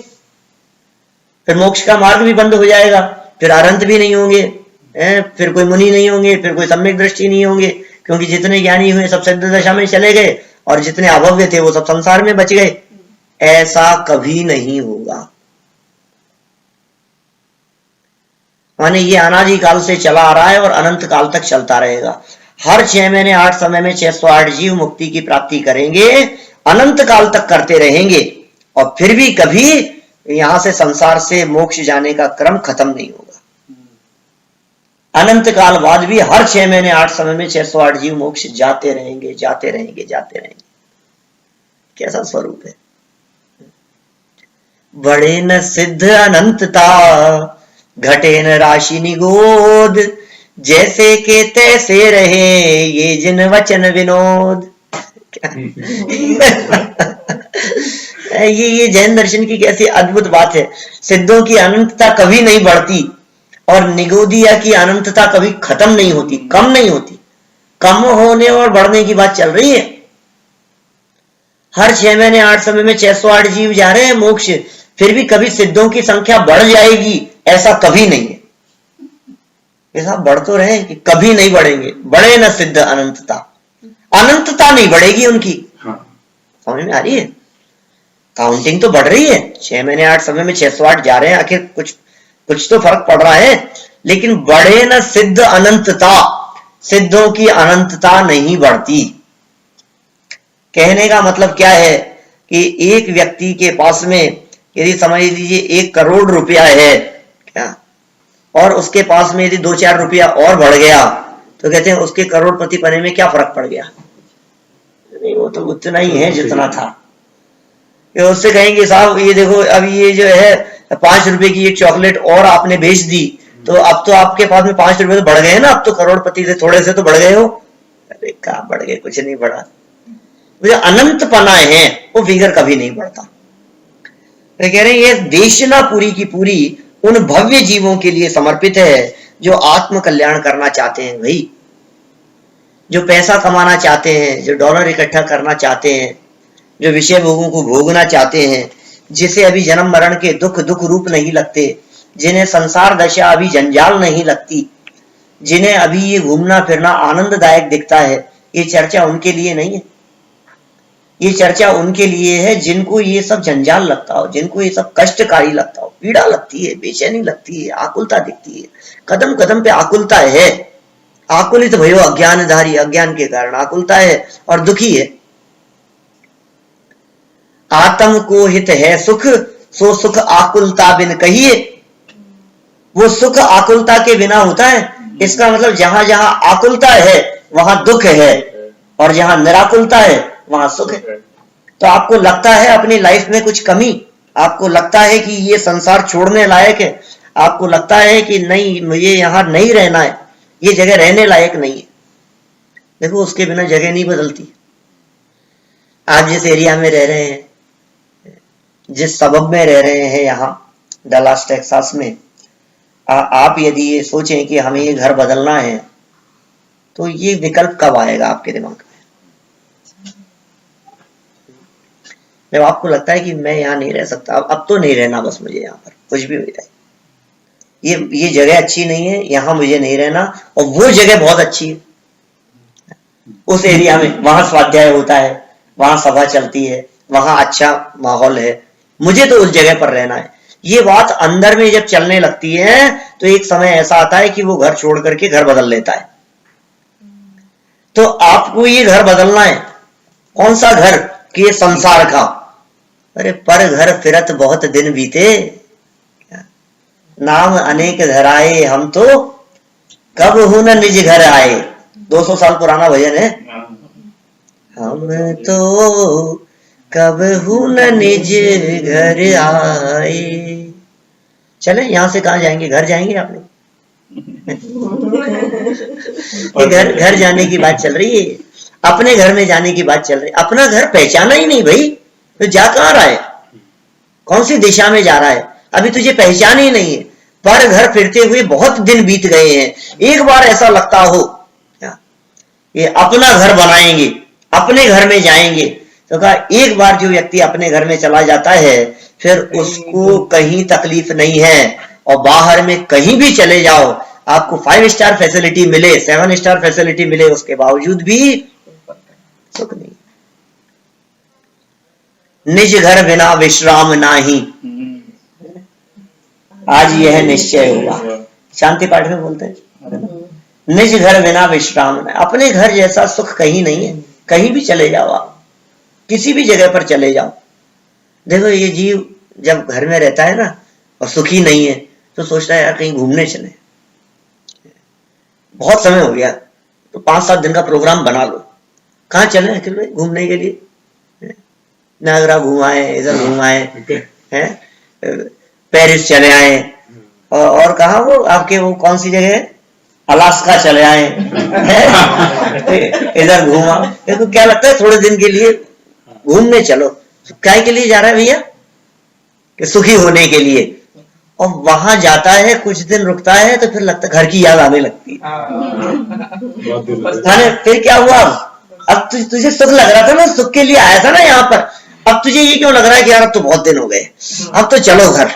फिर मोक्ष का मार्ग भी बंद हो जाएगा, फिर अनंत भी नहीं होंगे, फिर कोई मुनि नहीं होंगे, फिर कोई सम्यक दृष्टि नहीं होंगे, क्योंकि जितने ज्ञानी हुए सब सिद्ध दशा में चले गए और जितने अभव्य थे वो सब संसार में बच गए। ऐसा कभी नहीं होगा। माने ये अनादि काल से चला आ रहा है और अनंत काल तक चलता रहेगा। हर 6 महीने 8 समय में 608 जीव मुक्ति की प्राप्ति करेंगे, अनंत काल तक करते रहेंगे, और फिर भी कभी यहां से संसार से मोक्ष जाने का क्रम खत्म नहीं होगा। अनंत काल बाद भी हर 6 महीने 8 समय में 608 जीव मोक्ष जाते रहेंगे, जाते रहेंगे, जाते रहेंगे। कैसा स्वरूप है। बड़े न सिद्ध अनंतता, घटे न राशि निगोद, जैसे के तैसे रहे ये जिन वचन विनोद। ये जैन दर्शन की कैसी अद्भुत बात है। सिद्धों की अनंतता कभी नहीं बढ़ती और निगोदिया की अनंतता कभी खत्म नहीं होती, कम नहीं होती। कम होने और बढ़ने की बात चल रही है। हर 6 महीने 8 समय में 608 जीव जा रहे हैं मोक्ष, फिर भी कभी सिद्धों की संख्या बढ़ जाएगी ऐसा कभी नहीं है। ऐसा बढ़ तो रहे कि कभी नहीं बढ़ेंगे। बढ़े न सिद्ध अनंतता, अनंतता नहीं बढ़ेगी उनकी। समझ में आ रही है? काउंटिंग तो बढ़ रही है, 6 महीने 8 समय में 608 जा रहे हैं, आखिर कुछ तो फर्क पड़ रहा है, लेकिन बढ़े न सिद्ध अनंतता, सिद्धों की अनंतता नहीं बढ़ती। कहने का मतलब क्या है कि एक व्यक्ति के पास में यदि समझ लीजिए 1 करोड़ रुपया है क्या, और उसके पास में यदि 2-4 रुपया और बढ़ गया तो कहते हैं उसके करोड़पति पने में क्या फर्क पड़ गया? नहीं, वो तो उतना ही है जितना था। उससे कहेंगे साहब ये देखो अब ये जो है 5 रुपए की एक चॉकलेट और आपने बेच दी, तो अब तो आपके पास में 5 रुपए तो बढ़ गए ना, अब तो करोड़पति से थोड़े से तो बढ़ गए हो। अरे कहाँ बढ़ गए, कुछ नहीं बढ़ा। जो अनंत पना है वो फिगर कभी नहीं बढ़ता। तो कह रहे हैं ये देशना पूरी की पूरी उन भव्य जीवों के लिए समर्पित है जो आत्म कल्याण करना चाहते हैं। भाई जो पैसा कमाना चाहते हैं, जो डॉलर इकट्ठा करना चाहते हैं, जो विषय भोगों को भोगना चाहते हैं, जिसे अभी जन्म मरण के दुख रूप नहीं लगते, जिन्हें संसार दशा अभी जंजाल नहीं लगती, जिन्हें अभी ये घूमना फिरना आनंददायक दिखता है, ये चर्चा उनके लिए नहीं है। ये चर्चा उनके लिए है जिनको ये सब जंजाल लगता हो, जिनको ये सब कष्टकारी लगता हो, पीड़ा लगती है, बेचैनी लगती है, आकुलता दिखती है, कदम कदम पे आकुलता है। आकुलित भयो अज्ञानधारी, अज्ञान के कारण आकुलता है और दुखी है। आत्म को हित है सुख, सो सुख आकुलता बिन कहिए। वो सुख आकुलता के बिना होता है। इसका मतलब जहां जहां आकुलता है वहां दुख है, और जहां निराकुलता है वहां सुख है। तो आपको लगता है अपनी लाइफ में कुछ कमी, आपको लगता है कि ये संसार छोड़ने लायक है, आपको लगता है कि नहीं मुझे यहां नहीं रहना है, ये जगह रहने लायक नहीं है। देखो उसके बिना जगह नहीं बदलती। आप जिस एरिया में रह रहे हैं, जिस सबब में रह रहे हैं, यहाँ डलास टेक्सास में, आप यदि ये सोचें कि हमें ये घर बदलना है, तो ये विकल्प कब आएगा आपके दिमाग में? जब आपको लगता है कि मैं यहाँ नहीं रह सकता, अब तो नहीं रहना, बस मुझे यहाँ पर कुछ भी हो जाए, ये जगह अच्छी नहीं है, यहाँ मुझे नहीं रहना, और वो जगह बहुत अच्छी है उस एरिया में, वहां स्वाध्याय होता है, वहां सभा चलती है, वहां अच्छा माहौल है, मुझे तो उस जगह पर रहना है। ये बात अंदर में जब चलने लगती है तो एक समय ऐसा आता है कि वो घर छोड़ करके घर बदल लेता है। तो आपको ये घर बदलना है, कौन सा घर? कि ये संसार का। अरे पर घर फिरत बहुत दिन बीते, नाम अनेक धराए, हम तो कब हूं न निज घर आए। 200 साल पुराना भजन है। हम तो कब हूं न निज घर आए। चले यहां से कहां जाएंगे? घर जाएंगे आपने? ये घर जाने की बात चल रही है, अपने घर में जाने की बात चल रही है। अपना घर पहचाना ही नहीं भाई, तो जा कहां रहा है? कौन सी दिशा में जा रहा है? अभी तुझे पहचान ही नहीं है। पर घर फिरते हुए बहुत दिन बीत गए हैं, एक बार ऐसा लगता हो ये अपना घर बनाएंगे, अपने घर में जाएंगे। तो कहा एक बार जो व्यक्ति अपने घर में चला जाता है फिर उसको कहीं तकलीफ नहीं है, और बाहर में कहीं भी चले जाओ, आपको 5 स्टार फैसिलिटी मिले, 7 स्टार फैसिलिटी मिले, उसके बावजूद भी सुख नहीं। निज घर बिना विश्राम नाही, आज यह निश्चय हुआ, शांति पाठ में बोलते हैं निज घर बिना विश्राम नहीं। अपने घर जैसा सुख कहीं नहीं है, कहीं भी चले जाओ आप, किसी भी जगह पर चले जाओ। देखो ये जीव जब घर में रहता है ना और सुखी नहीं है तो सोचता है यार कहीं घूमने चले, बहुत समय हो गया तो 5-7 दिन का प्रोग्राम बना लो, कहाँ चले अखिल भाई घूमने के लिए? नागरा घुमाए, इधर घुमाए हैं, पेरिस चले आए, और कहा वो आपके वो कौन सी जगह है, अलास्का चले आए, इधर घूमा। देखो क्या लगता है थोड़े दिन के लिए घूमने चलो, क्या के लिए जा रहा है भैया? कि सुखी होने के लिए। और वहां जाता है, कुछ दिन रुकता है तो फिर लगता है घर की याद आने लगती है। फिर क्या हुआ, अब तुझे सुख लग रहा था ना, सुख के लिए आया था ना यहाँ पर, अब तुझे ये क्यों लग रहा है कि यार अब तो बहुत दिन हो गए, अब तो चलो घर।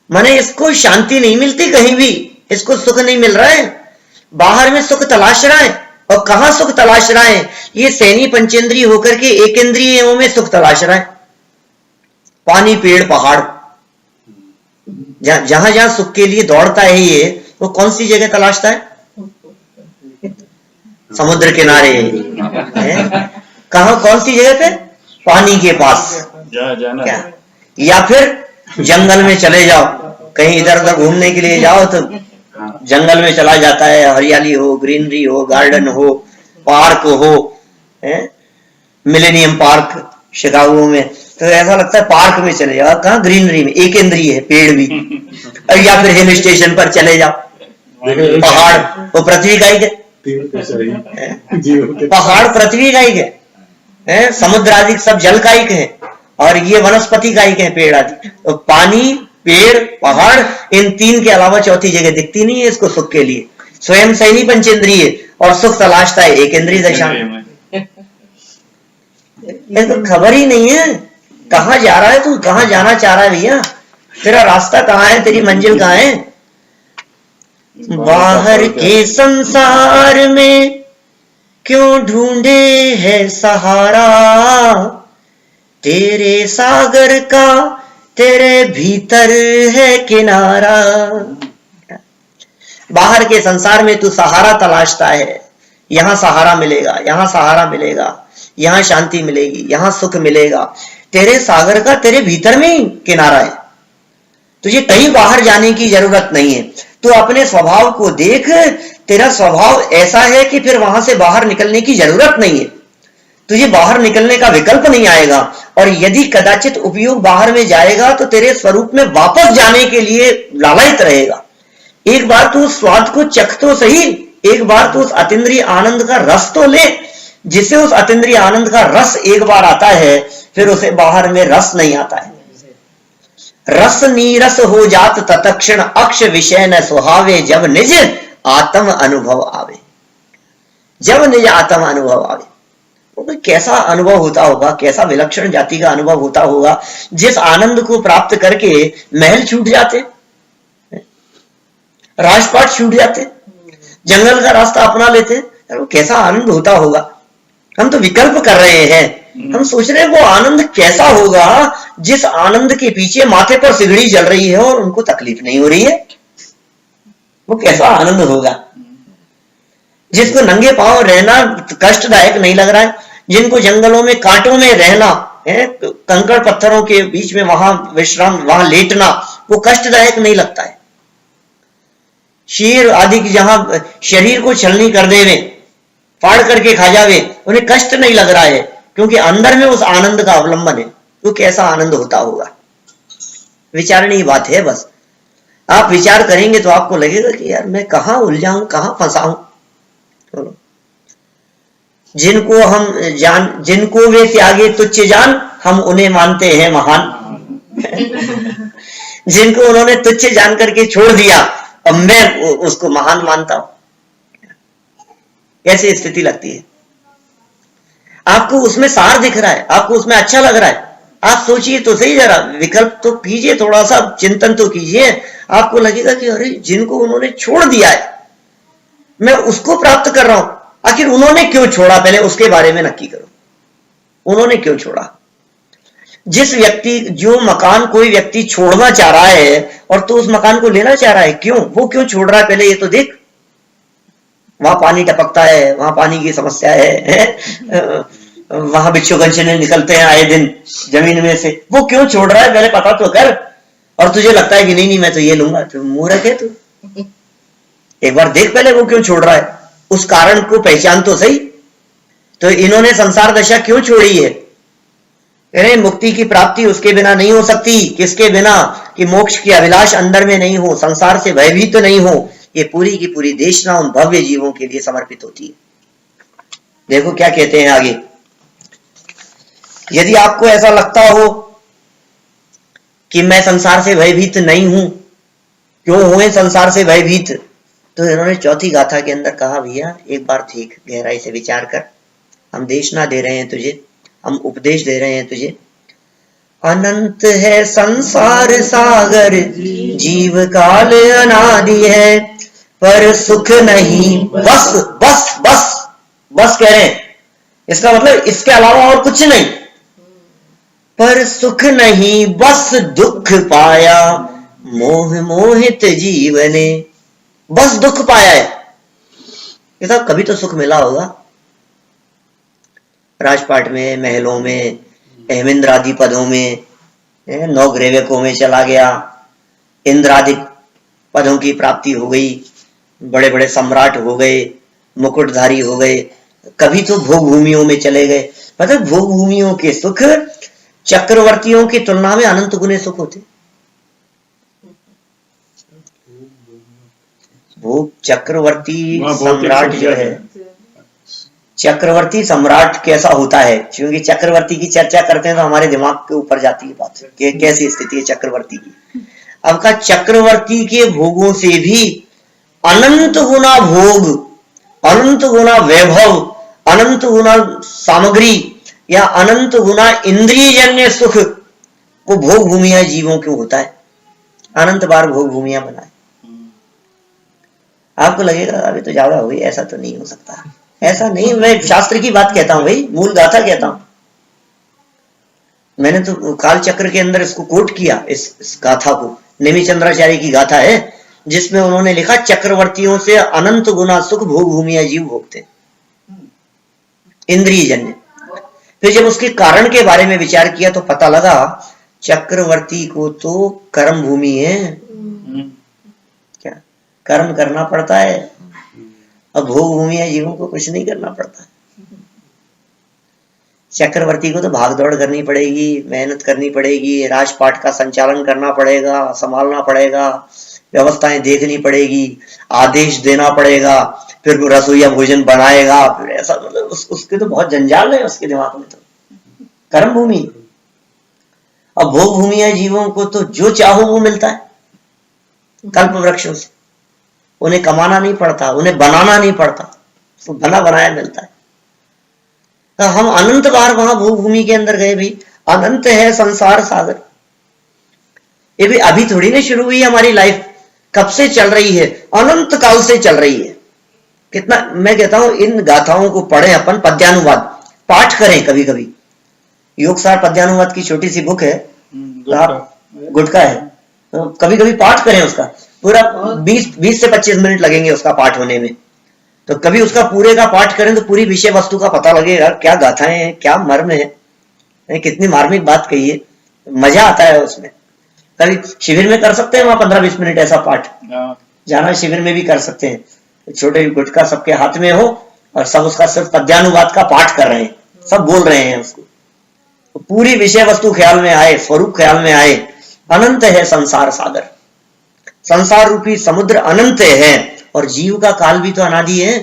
माने इसको शांति नहीं मिलती कहीं भी, इसको सुख नहीं मिल रहा है, बाहर में सुख तलाश रहा है। और कहां सुख तलाश रहा है? ये सैनी पंचेंद्रिय होकर के एक इंद्रियों में सुख तलाश रहा है। पानी, पेड़, पहाड़, जहां जहां सुख के लिए दौड़ता है ये, वो कौन सी जगह तलाशता है? समुद्र किनारे कहा, कौन सी जगह पे? पानी के पास क्या, या फिर जंगल में चले जाओ, कहीं इधर उधर घूमने के लिए जाओ तो जंगल में चला जाता है, हरियाली हो, ग्रीनरी हो, गार्डन हो, पार्क हो, मिलेनियम पार्क शिकागो में, तो ऐसा लगता है पार्क में चले जाओ, कहाँ ग्रीनरी में, एक इंद्रिय है, पेड़ भी। या फिर हिल स्टेशन पर चले जाओ, पहाड़, वो पृथ्वी का ही है, पहाड़ पृथ्वी का ही है, समुद्र आदि सब जल का ही है, और ये वनस्पति का ही है, पेड़ आदि। तो पानी, पेड़, पहाड़, इन 3 के अलावा चौथी जगह दिखती नहीं है इसको सुख के लिए। स्वयं सैनी पंचेंद्रिय और सुख तलाशता है एक इंद्रिय दशा में। तो खबर ही नहीं है कहाँ जा रहा है तू, कहाँ जाना चाह रहा है भैया, तेरा रास्ता कहाँ है, तेरी मंजिल कहाँ है? बाहर के संसार में क्यों ढूंढे है सहारा, तेरे सागर का तेरे भीतर है किनारा। बाहर के संसार में तू सहारा तलाशता है, यहां सहारा मिलेगा, यहां सहारा मिलेगा, यहां शांति मिलेगी, यहां सुख मिलेगा। तेरे सागर का तेरे भीतर में ही किनारा है, तुझे कहीं बाहर जाने की जरूरत नहीं है। तू अपने स्वभाव को देख, तेरा स्वभाव ऐसा है कि फिर वहां से बाहर निकलने की जरूरत नहीं है, तुझे बाहर निकलने का विकल्प नहीं आएगा। और यदि कदाचित उपयोग बाहर में जाएगा तो तेरे स्वरूप में वापस जाने के लिए लालायित रहेगा। एक बार तू स्वाद को चख तो सही, एक बार तू उस अतीन्द्रिय आनंद का रस तो ले। जिसे उस अतीन्द्रिय आनंद का रस एक बार आता है फिर उसे बाहर में रस नहीं आता है। रस नीरस हो जात तत्क्षण अक्ष विषय न सुहावे, जब निज आत्म अनुभव आवे, जब निज आत्म अनुभव आवे। तो कैसा अनुभव होता होगा, कैसा विलक्षण जाति का अनुभव होता होगा, जिस आनंद को प्राप्त करके महल छूट जाते, राजपाट छूट जाते, जंगल का रास्ता अपना लेते, कैसा आनंद होता होगा। हम तो विकल्प कर रहे हैं, हम सोच रहे हैं वो आनंद कैसा होगा जिस आनंद के पीछे माथे पर सिगड़ी जल रही है और उनको तकलीफ नहीं हो रही है, वो कैसा आनंद होगा। जिसको नंगे पांव रहना कष्टदायक नहीं लग रहा है, जिनको जंगलों में कांटों में रहना है, कंकड़ पत्थरों के बीच में वहां विश्राम, वहां लेटना, वो कष्टदायक नहीं लगता है। शेर आदि की जहां शरीर को छलनी कर देवे, फाड़ करके खा जावे, उन्हें कष्ट नहीं लग रहा है क्योंकि अंदर में उस आनंद का अवलंबन है। तो कैसा आनंद होता होगा, विचारने की बात है। बस आप विचार करेंगे तो आपको लगेगा कि यार मैं कहां उलझाऊं, कहां फंसाऊं। चलो, जिनको हम जान, जिनको वे त्यागे तुच्छ जान, हम उन्हें मानते हैं महान। जिनको उन्होंने तुच्छ जान करके छोड़ दिया, अब मैं उसको महान मानता हूं। कैसी स्थिति लगती है? आपको उसमें सार दिख रहा है, आपको उसमें अच्छा लग रहा है, आप सोचिए तो सही, जरा विकल्प तो कीजिए, थोड़ा सा चिंतन तो कीजिए। आपको लगेगा कि अरे जिनको उन्होंने छोड़ दिया है मैं उसको प्राप्त कर रहा हूं। आखिर उन्होंने क्यों छोड़ा, पहले उसके बारे में नक्की करो, उन्होंने क्यों छोड़ा। जिस व्यक्ति, जो मकान कोई व्यक्ति छोड़ना चाह रहा है और तो उस मकान को लेना चाह रहा है, क्यों, वो क्यों छोड़ रहा है, पहले ये तो देख। वहां पानी टपकता है, वहां पानी की समस्या है, वहां बिच्छू कंचने निकलते हैं आए दिन जमीन में से, वो क्यों छोड़ रहा है पहले पता तो कर। और तुझे लगता है कि नहीं नहीं मैं तो ये लूंगा, तो मूर्ख है तू। एक बार देख पहले वो क्यों छोड़ रहा है, उस कारण को पहचान तो सही। तो इन्होंने संसार दशा क्यों छोड़ी है? अरे मुक्ति की प्राप्ति उसके बिना नहीं हो सकती। किसके बिना? कि मोक्ष की अभिलाष अंदर में नहीं हो, संसार से भयभीत तो नहीं हो। ये पूरी की पूरी देशना उन भव्य जीवों के लिए समर्पित होती है। देखो क्या कहते हैं आगे। यदि आपको ऐसा लगता हो कि मैं संसार से भयभीत नहीं हूं, क्यों हुए संसार से भयभीत, तो इन्होंने चौथी गाथा के अंदर कहा, भैया एक बार ठीक गहराई से विचार कर, हम देशना दे रहे हैं तुझे, हम उपदेश दे रहे हैं तुझे। अनंत है संसार सागर, जीव काल अनादि है, पर सुख नहीं बस बस बस बस कह रहे हैं। इसका मतलब इसके अलावा और कुछ नहीं। पर सुख नहीं बस दुख पाया, मोह मोहित जीवने। बस दुख पाया है। ये तो कभी तो सुख मिला होगा, राजपाट में, महलों में, हेमेंद्र आदि पदों में, नौग्रेवकों में चला गया, इंद्र आदि पदों की प्राप्ति हो गई, बड़े बड़े सम्राट हो गए, मुकुटधारी हो गए, कभी तो भोग भूमियों में चले गए। मतलब भोग भूमियों के सुख चक्रवर्तियों की तुलना में अनंत गुने सुख होते। भोग चक्रवर्ती सम्राट जो है, चक्रवर्ती सम्राट कैसा होता है, क्योंकि चक्रवर्ती की चर्चा करते हैं तो हमारे दिमाग के ऊपर जाती है बात कि कैसी स्थिति है चक्रवर्ती की। अब का चक्रवर्ती के भोगों से भी अनंत गुना भोग, अनंत गुना वैभव, अनंत गुना सामग्री या अनंत गुना इंद्रियजन्य सुख वो भोग भूमिया जीवों क्यों होता है, अनंत बार भोग भूमिया बनाए। आपको लगेगा अभी तो ज्यादा हो गई, ऐसा तो नहीं हो सकता। ऐसा नहीं, मैं शास्त्र की बात कहता हूं भाई, मूल गाथा कहता हूं। मैंने तो काल चक्र के अंदर इसको कोट किया, इस गाथा को, नेमी चंद्राचार्य की गाथा है, जिसमें उन्होंने लिखा चक्रवर्तियों से अनंत गुना सुख भोग भूमिया जीव भोगते, इंद्रिय जन्य। फिर जब उसके कारण के बारे में विचार किया तो पता लगा चक्रवर्ती को तो कर्म भूमि है, क्या कर्म करना पड़ता है, अब भोग भूमि है जीवों को कुछ नहीं करना पड़ता। चक्रवर्ती को तो भागदौड़ करनी पड़ेगी, मेहनत करनी पड़ेगी, राजपाट का संचालन करना पड़ेगा, संभालना पड़ेगा, व्यवस्थाएं देखनी पड़ेगी, आदेश देना पड़ेगा, फिर वो रसोईया भोजन बनाएगा, फिर ऐसा, मतलब उसके तो बहुत जंजाल है उसके दिमाग में। तो कर्म भूमि। अब भोग भूमि है जीवों को तो जो चाहो वो मिलता है कल्प वृक्षों से, उन्हें कमाना नहीं पड़ता, उन्हें बनाना नहीं पड़ता, तो बना बनाया मिलता है। तो हम अनंत बार वहां भोग भूमि के अंदर गए भी, अनंत है संसार सागर। ये भी अभी थोड़ी ना शुरू हुई हमारी लाइफ, कब से चल रही है, अनंत काल से चल रही है। कितना, मैं कहता हूं इन गाथाओं को पढ़ें अपन, पद्यानुवाद पाठ करें कभी कभी। योगसार पद्यानुवाद की छोटी सी बुक है, गुटका है, तो कभी कभी पाठ करें उसका, पूरा 20 से 25 मिनट लगेंगे उसका पाठ होने में। तो कभी उसका पूरे का पाठ करें तो पूरी विषय वस्तु का पता लगेगा, क्या गाथाएं हैं, क्या मर्म है, कितनी मार्मिक बात कही है, मजा आता है उसमें। कभी शिविर में कर सकते हैं वहां 15-20 मिनट ऐसा पाठ, जाना शिविर में भी कर सकते हैं। छोटे गुटका सबके हाथ में हो और सब उसका सिर्फ पद्यानुवाद का पाठ कर रहे हैं, सब बोल रहे हैं उसको, तो पूरी विषय वस्तु ख्याल में आए, स्वरूप ख्याल में आए। अनंत है संसार सागर, संसार रूपी समुद्र अनंत है, और जीव का काल भी तो अनादि है।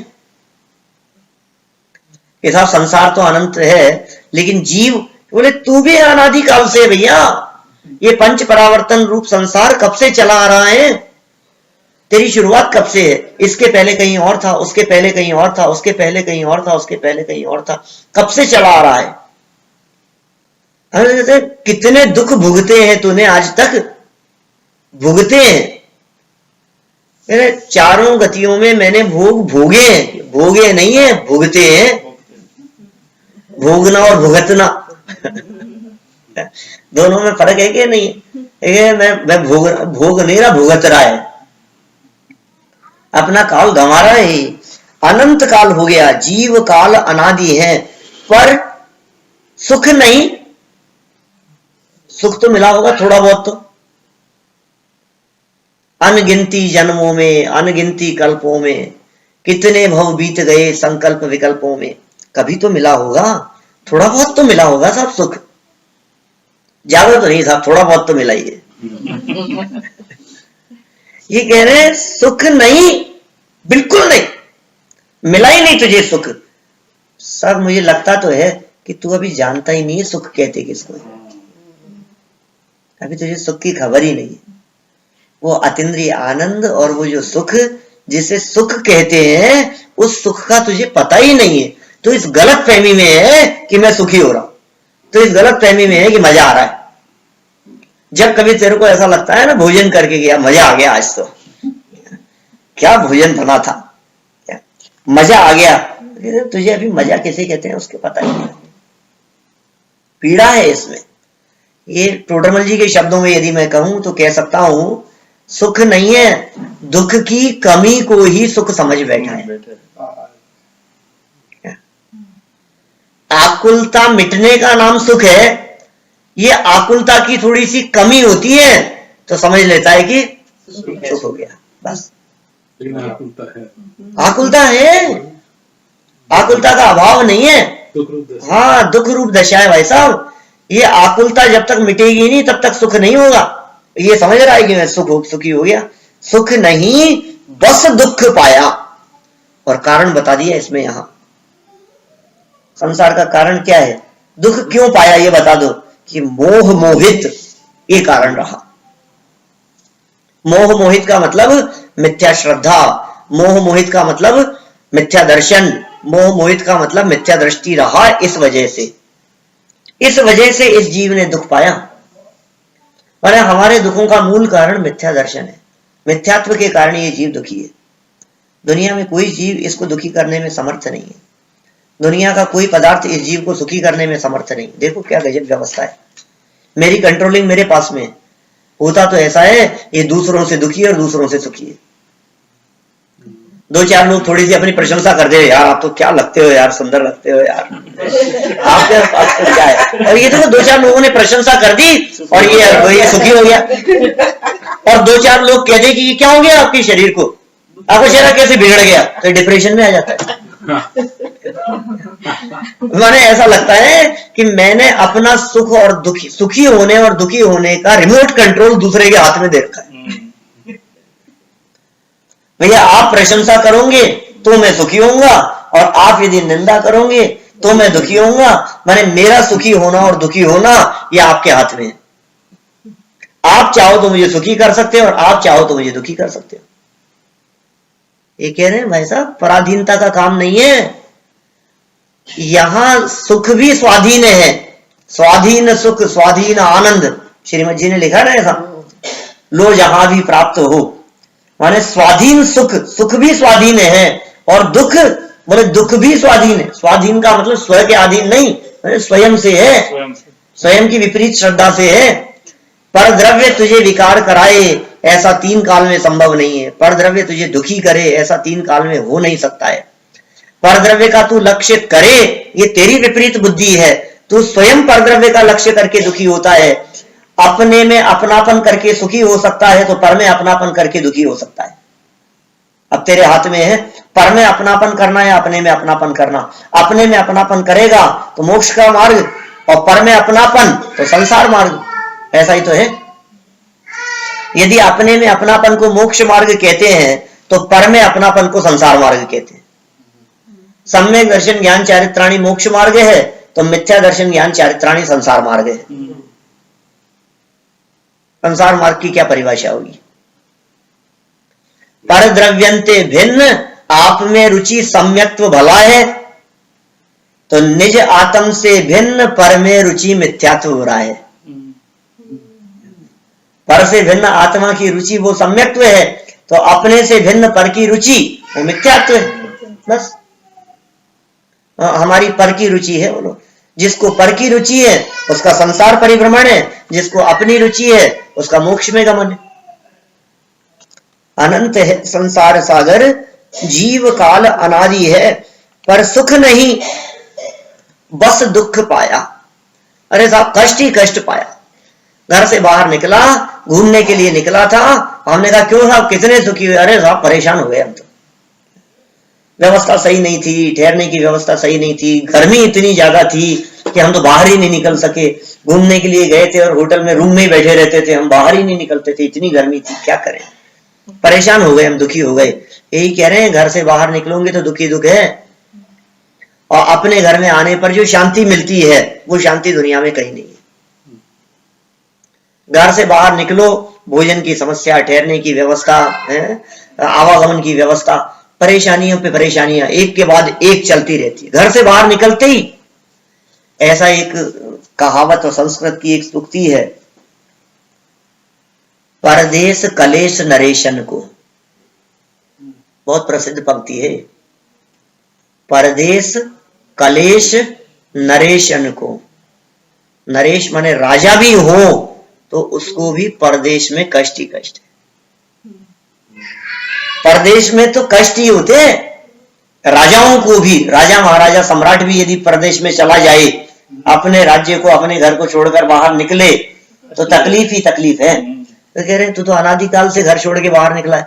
ये संसार तो अनंत है, लेकिन जीव बोले तू भी अनादि काल से भैया, ये पंच परावर्तन रूप संसार कब से चला आ रहा है? तेरी शुरुआत कब से है? इसके पहले कहीं और था, उसके पहले कहीं और था, उसके पहले कहीं और था, उसके पहले कहीं और था। कब से चला आ रहा है? अरे कितने दुख भुगते हैं तूने आज तक? भुगते हैं। मेरे चारों गतियों में मैंने भोग भोगे हैं, भोगे नहीं है, भुगते हैं। भोगना और भुगतना दोनों में फर्क है कि नहीं? मैं भोग नहीं रहा, भुगत रहा है। अपना काल गंवा रहा है। अनंत काल हो गया, जीव काल अनादि है, पर सुख नहीं। सुख तो मिला होगा थोड़ा बहुत, तो अनगिनती जन्मों में, अनगिनती कल्पों में, कितने भव बीत गए संकल्प विकल्पों में, कभी तो मिला होगा, थोड़ा बहुत तो मिला होगा साहब सुख। ज्यादा तो नहीं साहब, थोड़ा बहुत तो मिला ही है। ये कह रहे हैं सुख नहीं, बिल्कुल नहीं, मिला ही नहीं तुझे सुख। सर मुझे लगता तो है कि तू अभी जानता ही नहीं है सुख कहते किसको है। अभी तुझे सुख की खबर ही नहीं है। वो अतीन्द्रिय आनंद और वो जो सुख जिसे सुख कहते हैं, उस सुख का तुझे पता ही नहीं है। तो इस गलत फहमी में है कि मैं सुखी हो रहा हूं, तो इस गलत फहमी में है कि मजा आ रहा है। जब कभी तेरे को ऐसा लगता है ना, भोजन करके गया, मजा आ गया, आज तो क्या भोजन बना था, क्या मजा आ गया, तुझे अभी मजा किसे कहते हैं उसके पता ही नहीं। पीड़ा है इसमें। ये टोडरमल जी के शब्दों में यदि मैं कहूं तो कह सकता हूं, सुख नहीं है, दुख की कमी को ही सुख समझ बैठा है। आकुलता मिटने का नाम सुख है। ये आकुलता की थोड़ी सी कमी होती है तो समझ लेता है कि सुख हो गया, बस। आकुलता है, आकुलता का अभाव नहीं है। हाँ, दुख रूप दशा है भाई साहब। ये आकुलता जब तक मिटेगी नहीं तब तक सुख नहीं होगा। ये समझ रहा है कि मैं सुखी हो गया। सुख नहीं, बस दुख पाया। और कारण बता दिया इसमें। यहां संसार का कारण क्या है, दुख क्यों पाया ये बता दो, कि मोह मोहित ये कारण रहा। मोह मोहित का मतलब मिथ्या श्रद्धा, मोह मोहित का मतलब मिथ्या दर्शन, मोह मोहित का मतलब मिथ्या दृष्टि रहा। इस वजह से इस जीव ने दुख पाया। और हमारे दुखों का मूल कारण मिथ्या दर्शन है। मिथ्यात्व के कारण ये जीव दुखी है। दुनिया में कोई जीव इसको दुखी करने में समर्थ नहीं है। दुनिया का कोई पदार्थ इस जीव को सुखी करने में समर्थ नहीं। देखो क्या गजब व्यवस्था है। मेरी कंट्रोलिंग मेरे पास में होता तो ऐसा है, ये दूसरों से दुखी है और दूसरों से सुखी है। दो चार लोग थोड़ी सी अपनी प्रशंसा कर दे, यार आप तो क्या लगते हो यार, सुंदर लगते हो यार, आपके पास तो क्या है। और ये देखो दो चार लोगों ने प्रशंसा कर दी और ये सुखी हो गया। और दो चार लोग कह दे कि ये क्या हो गया आपके शरीर को, आपका शरीर कैसे बिगड़ गया, तो डिप्रेशन में आ जाता है। माने ऐसा लगता है कि मैंने अपना सुख और सुखी होने और दुखी होने का रिमोट कंट्रोल दूसरे के हाथ में दे रखा है। भैया आप प्रशंसा करोगे तो मैं सुखी होऊंगा, और आप यदि निंदा करोगे तो मैं दुखी होऊंगा। माने मेरा सुखी होना और दुखी होना ये आपके हाथ में है। आप चाहो तो मुझे सुखी कर सकते हो और आप चाहो तो मुझे दुखी कर सकते हो। ये कह रहे हैं भाई साहब, पराधीनता का काम नहीं है। यहां सुख भी स्वाधीन है। स्वाधीन सुख, स्वाधीन आनंद, श्रीमद जी ने लिखा ना ऐसा, लो जहां भी प्राप्त हो। माने स्वाधीन सुख, सुख भी स्वाधीन है, और दुख बोले दुख भी स्वाधीन है। स्वाधीन का मतलब स्वयं के अधीन नहीं, स्वयं से है, स्वयं की विपरीत श्रद्धा से है। पर द्रव्य तुझे विकार कराए ऐसा तीन काल में संभव नहीं है। पर द्रव्य तुझे दुखी करे ऐसा तीन काल में हो नहीं सकता है। पर द्रव्य का तू लक्ष्य करे ये तेरी विपरीत बुद्धि है। तू स्वयं पर द्रव्य का लक्ष्य करके दुखी होता है। अपने में अपनापन करके सुखी हो सकता है तो पर में अपनापन करके दुखी हो सकता है। अब तेरे हाथ में है पर में अपनापन करना या अपने में अपनापन करना। अपने में अपनापन करेगा तो मोक्ष का मार्ग, और पर में अपनापन तो संसार मार्ग। ऐसा ही तो है। यदि अपने में अपनापन को मोक्ष मार्ग कहते हैं तो पर में अपनापन को संसार मार्ग कहते हैं। सम्यक दर्शन ज्ञान चारित्राणी मोक्ष मार्ग है तो मिथ्या दर्शन ज्ञान चारित्राणी संसार मार्ग है। संसार मार्ग की क्या परिभाषा होगी? पर द्रव्यंते भिन्न आप में रुचि सम्यक्त्व भला है, तो निज आत्म से भिन्न पर में रुचि मिथ्यात्व हो रहा है। पर से भिन्न आत्मा की रुचि वो सम्यक्त्व है, तो अपने से भिन्न पर की रुचि वो मिथ्यात्व है। बस हमारी पर की रुचि है, बोलो। जिसको पर की रुचि है उसका संसार परिभ्रमण है, जिसको अपनी रुचि है उसका मोक्ष में गमन है। अनंत है संसार सागर, जीव काल अनादि है, पर सुख नहीं बस दुख पाया। अरे साहब, कष्ट ही कष्ट पाया। घर से बाहर निकला, घूमने के लिए निकला था, हमने कहा क्यों साहब कितने सुखी हुए? अरे साहब परेशान हो गए हम तो। व्यवस्था सही नहीं थी, ठहरने की व्यवस्था सही नहीं थी, गर्मी इतनी ज्यादा थी कि हम तो बाहर ही नहीं निकल सके। घूमने के लिए गए थे और होटल में रूम में ही बैठे रहते थे, हम बाहर ही नहीं निकलते थे, इतनी गर्मी थी, क्या करें। परेशान हो गए हम, दुखी हो गए। यही कह रहे हैं, घर से बाहर निकलोगे तो दुखी दुख है, और अपने घर में आने पर जो शांति मिलती है वो शांति दुनिया में कहीं नहीं है। घर से बाहर निकलो, भोजन की समस्या, ठहरने की व्यवस्था, आवागमन की व्यवस्था, परेशानियों पे परेशानियां एक के बाद एक चलती रहती है। घर से बाहर निकलते ही ऐसा एक कहावत और संस्कृत की एक सूक्ति है, परदेश कलेश नरेशन को। बहुत प्रसिद्ध पंक्ति है, परदेश कलेश नरेशन को। नरेश माने राजा भी हो तो उसको भी परदेश में कष्ट ही कष्ट है। परदेश में तो कष्ट ही होते हैं, राजाओं को भी। राजा महाराजा सम्राट भी यदि परदेश में चला जाए, अपने राज्य को अपने घर को छोड़कर बाहर निकले तो तकलीफ ही तकलीफ है। तो कह रहे हैं तू तो अनादिकाल से घर छोड़ के बाहर निकला है,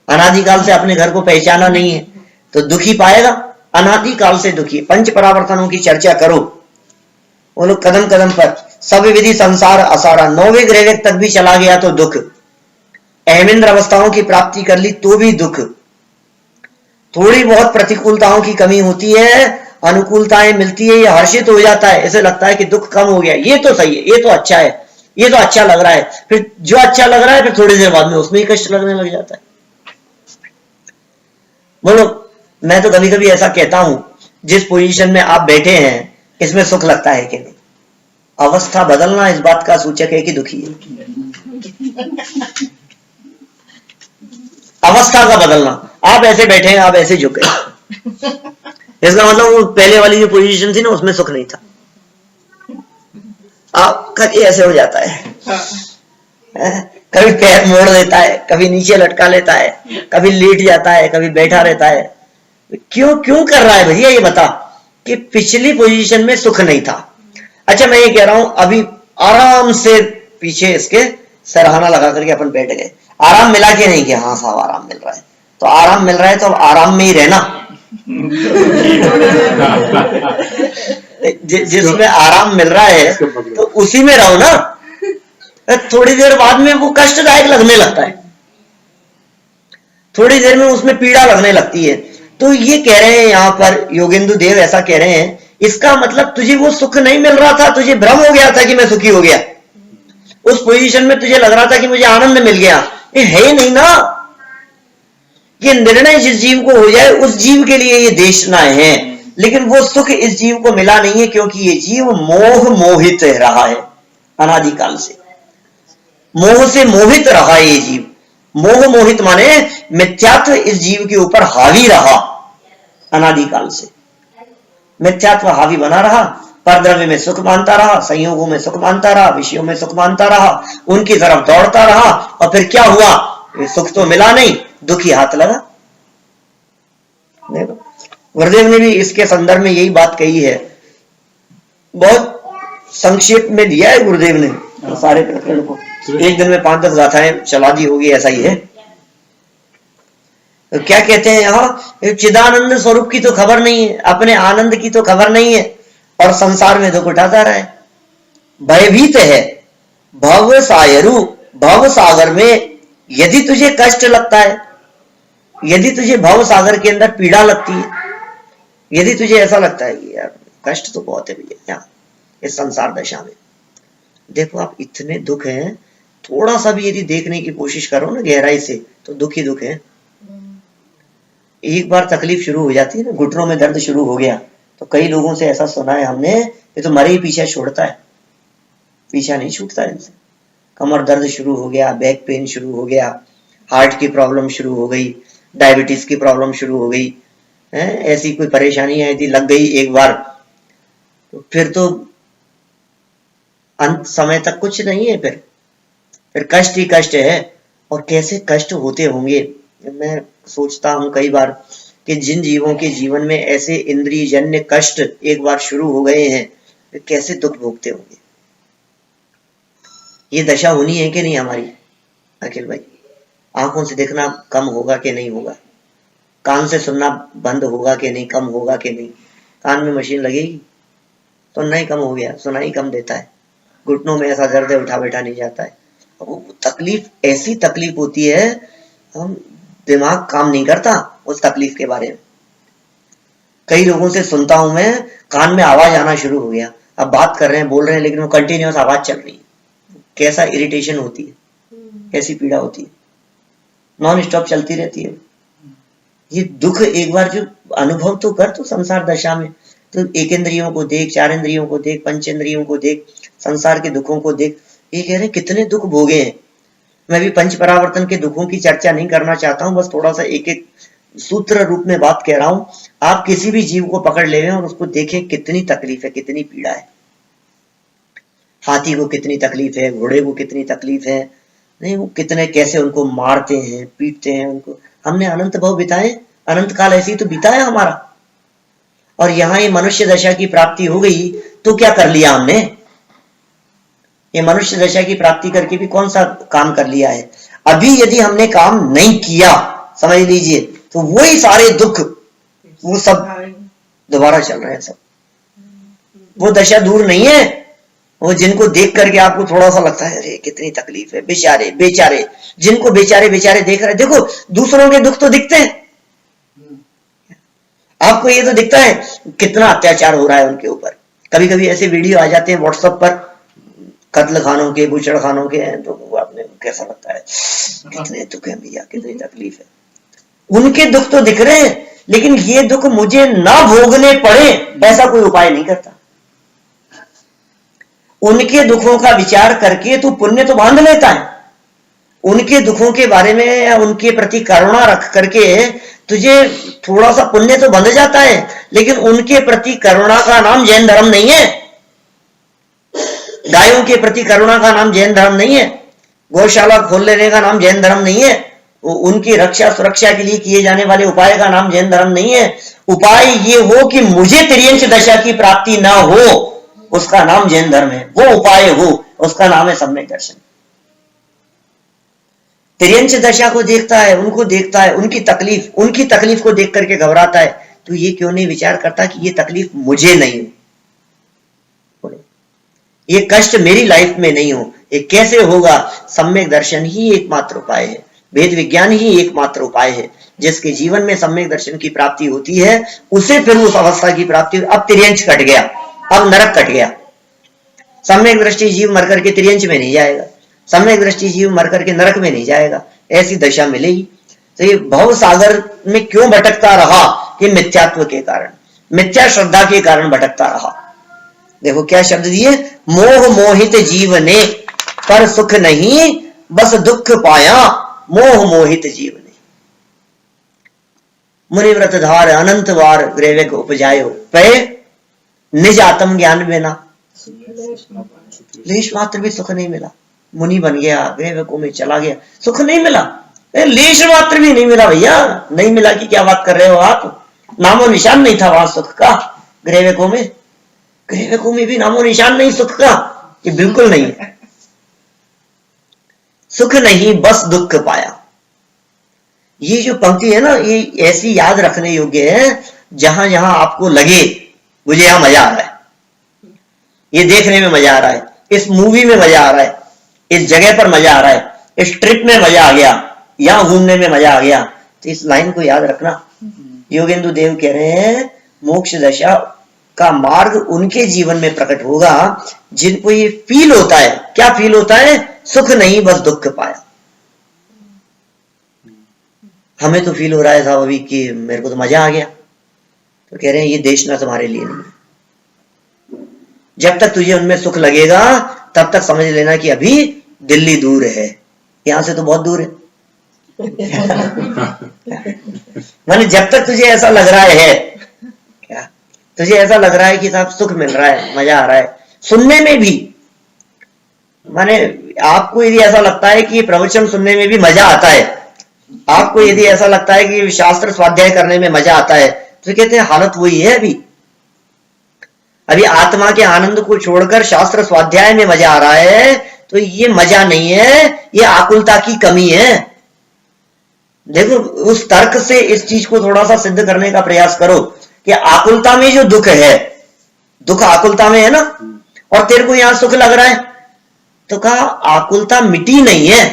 अनादिकाल से अपने घर को पहचाना नहीं है, तो दुखी पाएगा। अनादिकाल से दुखी। पंच परावर्तनों की चर्चा करो, वो लोग कदम कदम पर सब विधि संसार असारा, 9वें ग्रह तक भी चला गया तो दुख, अहमिंद्र अवस्थाओं की प्राप्ति कर ली तो भी दुख, थोड़ी बहुत प्रतिकूलताओं की कमी होती है, अनुकूलताएं मिलती है, ये हर्षित हो जाता है, ऐसे लगता है कि दुख कम हो गया, ये तो सही है, ये तो अच्छा है, ये तो अच्छा लग रहा है। फिर जो अच्छा लग रहा है फिर थोड़ी देर बाद में उसमें ही कष्ट लगने लग जाता है। बोलो, मैं तो कभी कभी ऐसा कहता हूं, जिस पोजीशन में आप बैठे हैं इसमें सुख लगता है कि नहीं? अवस्था बदलना इस बात का सूचक है कि दुखी है। अवस्था का बदलना, आप ऐसे बैठे हैं, आप ऐसे झुके, इसका मतलब वो पहले वाली जो पोजीशन थी ना उसमें सुख नहीं था। आप कभी ऐसे हो जाता है, कभी पैर मोड़ देता है, कभी नीचे लटका लेता है, कभी लेट जाता है, कभी बैठा रहता है। क्यों क्यों कर रहा है भैया? ये बता कि पिछली पोजीशन में सुख नहीं था। अच्छा, मैं ये कह रहा हूं, अभी आराम से पीछे इसके सरहाना लगा करके अपन बैठ गए, आराम मिला कि नहीं? कि हाँ साहब आराम मिल रहा है। तो आराम मिल रहा है तो अब आराम में ही रहना। जिसमें आराम मिल रहा है तो उसी में रहो ना। थोड़ी देर बाद में वो कष्टदायक लगने लगता है, थोड़ी देर में उसमें पीड़ा लगने लगती है। तो ये कह रहे हैं यहाँ पर योगेंदु देव, ऐसा कह रहे हैं, इसका मतलब तुझे वो सुख नहीं मिल रहा था, तुझे भ्रम हो गया था कि मैं सुखी हो गया। उस पोजीशन में तुझे लग रहा था कि मुझे आनंद मिल गया, ये है नहीं ना। ये निर्णय जिस जीव को हो जाए उस जीव के लिए ये देशना है, लेकिन वो सुख इस जीव को मिला नहीं है, क्योंकि ये जीव मोह मोहित रहा है अनादिकाल से। मोह से मोहित रहा है ये जीव। मोह मोहित माने मिथ्यात्व इस जीव के ऊपर हावी रहा अनादिकाल से। मिथ्यात्व हावी बना रहा, परद्रव्य में सुख मानता रहा, संयोगों में सुख मानता रहा, विषयों में सुख मानता रहा, उनकी तरफ दौड़ता रहा, और फिर क्या हुआ? सुख तो मिला नहीं, दुखी हाथ लगा। देखो, गुरुदेव ने भी इसके संदर्भ में यही बात कही है, बहुत संक्षेप में दिया है गुरुदेव ने सारे प्रकरण को। एक दिन में 5-10 गाथाएं चला दी होगी, ऐसा ही है। तो क्या कहते हैं यहाँ? चिदानंद स्वरूप की तो खबर नहीं है, अपने आनंद की तो खबर नहीं है, और संसार में दुख उठाता रहा है, भयभीत है। भव सायरु, भव सागर में यदि तुझे कष्ट लगता है, यदि तुझे भव सागर के अंदर पीड़ा लगती है, यदि तुझे ऐसा लगता है कि यार कष्ट तो बहुत है भैया यहाँ इस संसार दशा में, देखो आप इतने दुख हैं, थोड़ा सा भी यदि देखने की कोशिश करो ना गहराई से तो दुख ही दुख है। एक बार तकलीफ शुरू हो जाती है ना, घुटनों में दर्द शुरू हो गया, तो कई लोगों से ऐसा सुना है हमने, ये तो मरे ही पीछा छोड़ता है, पीछा नहीं छूटता इनसे। कमर दर्द शुरू हो गया, बैक पेन शुरू हो गया, हार्ट की प्रॉब्लम शुरू हो गई, डायबिटीज की प्रॉब्लम शुरू हो गई है, ऐसी कोई परेशानियां यदि लग गई एक बार तो फिर तो अंत समय तक कुछ नहीं है, फिर कष्ट ही कष्ट है। और कैसे कष्ट होते होंगे, मैं सोचता हूं कई बार कि जिन जीवों के जीवन में ऐसे इंद्रियजन्य कष्ट एक बार शुरू हो गए हैं, वे कैसे दुख भोगते होंगे। ये दशा होनी है कि नहीं हमारी अखिल भाई? आंखों से देखना कम होगा कि नहीं होगा, कान से सुनना बंद होगा कि नहीं, कम होगा कि नहीं, कान में मशीन लगेगी तो नहीं कम हो गया, सुनाई कम देता है, घुटनों में ऐसा दर्द है उठा बैठा नहीं जाता है। वो तकलीफ ऐसी तकलीफ होती है, हम दिमाग काम नहीं करता उस तकलीफ के बारे में। कई लोगों से सुनता हूं मैं, कान में आवाज आना शुरू हो गया, अब बात कर रहे हैं, बोल रहे हैं, लेकिन वो कंटिन्यूअस आवाज चल रही है। कैसा इरिटेशन होती है, कैसी पीड़ा होती है, नॉन स्टॉप चलती रहती है। ये दुख एक बार जो अनुभव तो कर, तो संसार दशा में तो एक इंद्रियों को देख, चार इंद्रियों को देख, पंचेंद्रियों को देख, संसार के दुखों को देख। ये कह रहे कितने दुख भोगे हैं। मैं भी पंच परावर्तन के दुखों की चर्चा नहीं करना चाहता हूं, बस थोड़ा सा एक एक सूत्र रूप में बात कह रहा हूं। आप किसी भी जीव को पकड़ ले और उसको देखें कितनी तकलीफ है, कितनी पीड़ा है। हाथी को कितनी तकलीफ है, घोड़े को कितनी तकलीफ है, नहीं वो कितने कैसे उनको मारते हैं, पीटते हैं उनको। हमने अनंत भव बिताए, अनंत काल ऐसे ही तो बिताया हमारा, और यहाँ ये मनुष्य दशा की प्राप्ति हो गई तो क्या कर लिया हमने? ये मनुष्य दशा की प्राप्ति करके भी कौन सा काम कर लिया है? अभी यदि हमने काम नहीं किया, समझ लीजिए, तो वही सारे दुख वो सब दोबारा चल रहे हैं सब। वो दशा दूर नहीं है, वो जिनको देख करके आपको थोड़ा सा लगता है अरे कितनी तकलीफ है, बेचारे बेचारे, जिनको बेचारे बेचारे देख रहे हैं। देखो दूसरों के दुख तो दिखते हैं, आपको ये तो दिखता है कितना अत्याचार हो रहा है उनके ऊपर। कभी कभी ऐसे वीडियो आ जाते हैं व्हाट्सएप पर, कत्ल खानों के, बूचड़ खानों के हैं, तो वो आपने कैसा लगता है, कितने दुख है भैया, कितनी तकलीफ है। उनके दुख तो दिख रहे हैं, लेकिन ये दुख मुझे ना भोगने पड़े ऐसा कोई उपाय नहीं करता। उनके दुखों का विचार करके तू पुण्य तो बांध लेता है, उनके दुखों के बारे में या उनके प्रति करुणा रख करके तुझे थोड़ा सा पुण्य तो बंध जाता है, लेकिन उनके प्रति करुणा का नाम जैन धर्म नहीं है। गायों के प्रति करुणा का नाम जैन धर्म नहीं है। गौशाला खोल लेने का नाम जैन धर्म नहीं है। उनकी रक्षा सुरक्षा के लिए किए जाने वाले उपाय का नाम जैन धर्म नहीं है। उपाय ये हो कि मुझे तिर्यंच दशा की प्राप्ति ना हो, उसका नाम जैन धर्म है। वो उपाय हो, उसका नाम है सम्यक दर्शन। तिर्यंच दशा को देखता है, उनको देखता है, उनकी तकलीफ को देख करके घबराता है, तो ये क्यों नहीं विचार करता कि ये तकलीफ मुझे नहीं हो, ये कष्ट मेरी लाइफ में नहीं हो। ये कैसे होगा? सम्यक दर्शन ही एकमात्र उपाय है, वेद विज्ञान ही एकमात्र उपाय है। जिसके जीवन में सम्यक दर्शन की प्राप्ति होती है, उसे फिर उस अवस्था की प्राप्ति। अब तिर्यंच कट गया, अब नरक कट गया। सम्यक दृष्टि जीव मर करके तिर्यंच में नहीं जाएगा, सम्यक दृष्टि जीव मर करके नरक में नहीं जाएगा, ऐसी दशा मिलेगी। तो ये भव सागर में क्यों भटकता रहा? कि मिथ्यात्व के कारण, मिथ्या श्रद्धा के कारण भटकता रहा। देखो क्या शब्द दिए, मोह मोहित जीव ने पर सुख नहीं, बस दुख पाया मोह मोहित जीव ने। मुनिव्रत धार अनंत बार ग्रेवेक उपजायो, पे निज आत्म ज्ञान बिना लेश मात्र भी सुख नहीं मिला। मुनि बन गया, ग्रेवकों में चला गया, सुख नहीं मिला, लेश मात्र भी नहीं मिला। भैया नहीं मिला कि क्या बात कर रहे हो आप? नामो निशान नहीं था वहां सुख का। ग्रेवकों में भी नामो निशान नहीं सुख का, ये बिल्कुल नहीं है। सुख नहीं बस दुख पाया। ये जो पंक्ति है ना, ये ऐसी याद रखने योग्य है, जहां जहां आपको लगे मुझे यहां मजा आ रहा है, ये देखने में मजा आ रहा है, इस मूवी में मजा आ रहा है, इस जगह पर मजा आ रहा है, इस ट्रिप में मजा आ गया, यहां घूमने में मजा आ गया, तो इस लाइन को याद रखना। योगेंद्र देव कह रहे हैं मोक्ष दशा का मार्ग उनके जीवन में प्रकट होगा जिनको ये फील होता है। क्या फील होता है? सुख नहीं, बस दुख पाया। हमें तो फील हो रहा है साहब अभी कि मेरे को तो मजा आ गया, तो कह रहे हैं ये देश ना तुम्हारे लिए नहीं है। जब तक तुझे उनमें सुख लगेगा तब तक समझ लेना कि अभी दिल्ली दूर है, यहां से तो बहुत दूर है। माने जब तक तुझे ऐसा लग रहा है, क्या तुझे ऐसा लग रहा है कि साहब सुख मिल रहा है, मजा आ रहा है सुनने में भी, माने आपको यदि ऐसा लगता है कि प्रवचन सुनने में भी मजा आता है, आपको यदि ऐसा लगता है कि शास्त्र स्वाध्याय करने में मजा आता है, तो कहते हैं हालत वही है। अभी आत्मा के आनंद को छोड़कर शास्त्र स्वाध्याय में मजा आ रहा है, तो ये मजा नहीं है, ये आकुलता की कमी है। देखो उस तर्क से इस चीज को थोड़ा सा सिद्ध करने का प्रयास करो कि आकुलता में जो दुख है, दुख आकुलता में है ना, और तेरे को यहां सुख लग रहा है, तो कहा आकुलता मिटी नहीं है,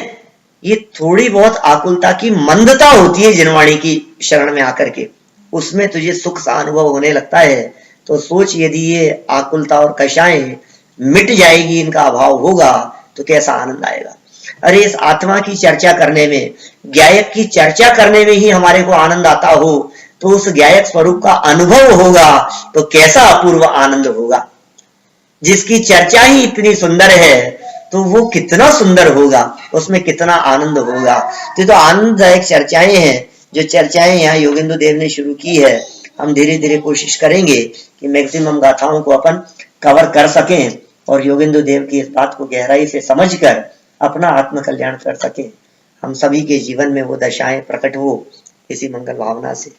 ये थोड़ी बहुत आकुलता की मंदता होती है जिनवाणी की शरण में आकर के, उसमें तुझे सुख सा अनुभव होने लगता है। तो सोच यदि ये आकुलता और कषाएं मिट जाएगी, इनका अभाव होगा, तो कैसा आनंद आएगा। अरे इस आत्मा की चर्चा करने में, ज्ञायक की चर्चा करने में ही हमारे को आनंद आता हो, तो उस ज्ञायक स्वरूप का अनुभव होगा तो कैसा अपूर्व आनंद होगा। जिसकी चर्चा ही इतनी सुंदर है तो वो कितना सुंदर होगा, उसमें कितना आनंद होगा। तो आनंददायक चर्चाएं हैं, जो चर्चाएं यहाँ योगेंद्र देव ने शुरू की है। हम धीरे धीरे कोशिश करेंगे कि मैक्सिमम गाथाओं को अपन कवर कर सकें और योगेंद्र देव की इस बात को गहराई से समझकर अपना आत्म कल्याण कर सकें। हम सभी के जीवन में वो दशाएं प्रकट हो, इसी मंगल भावना से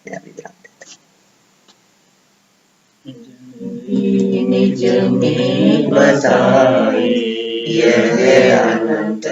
मैं अभिप्राय निज में बसाए यह अनंत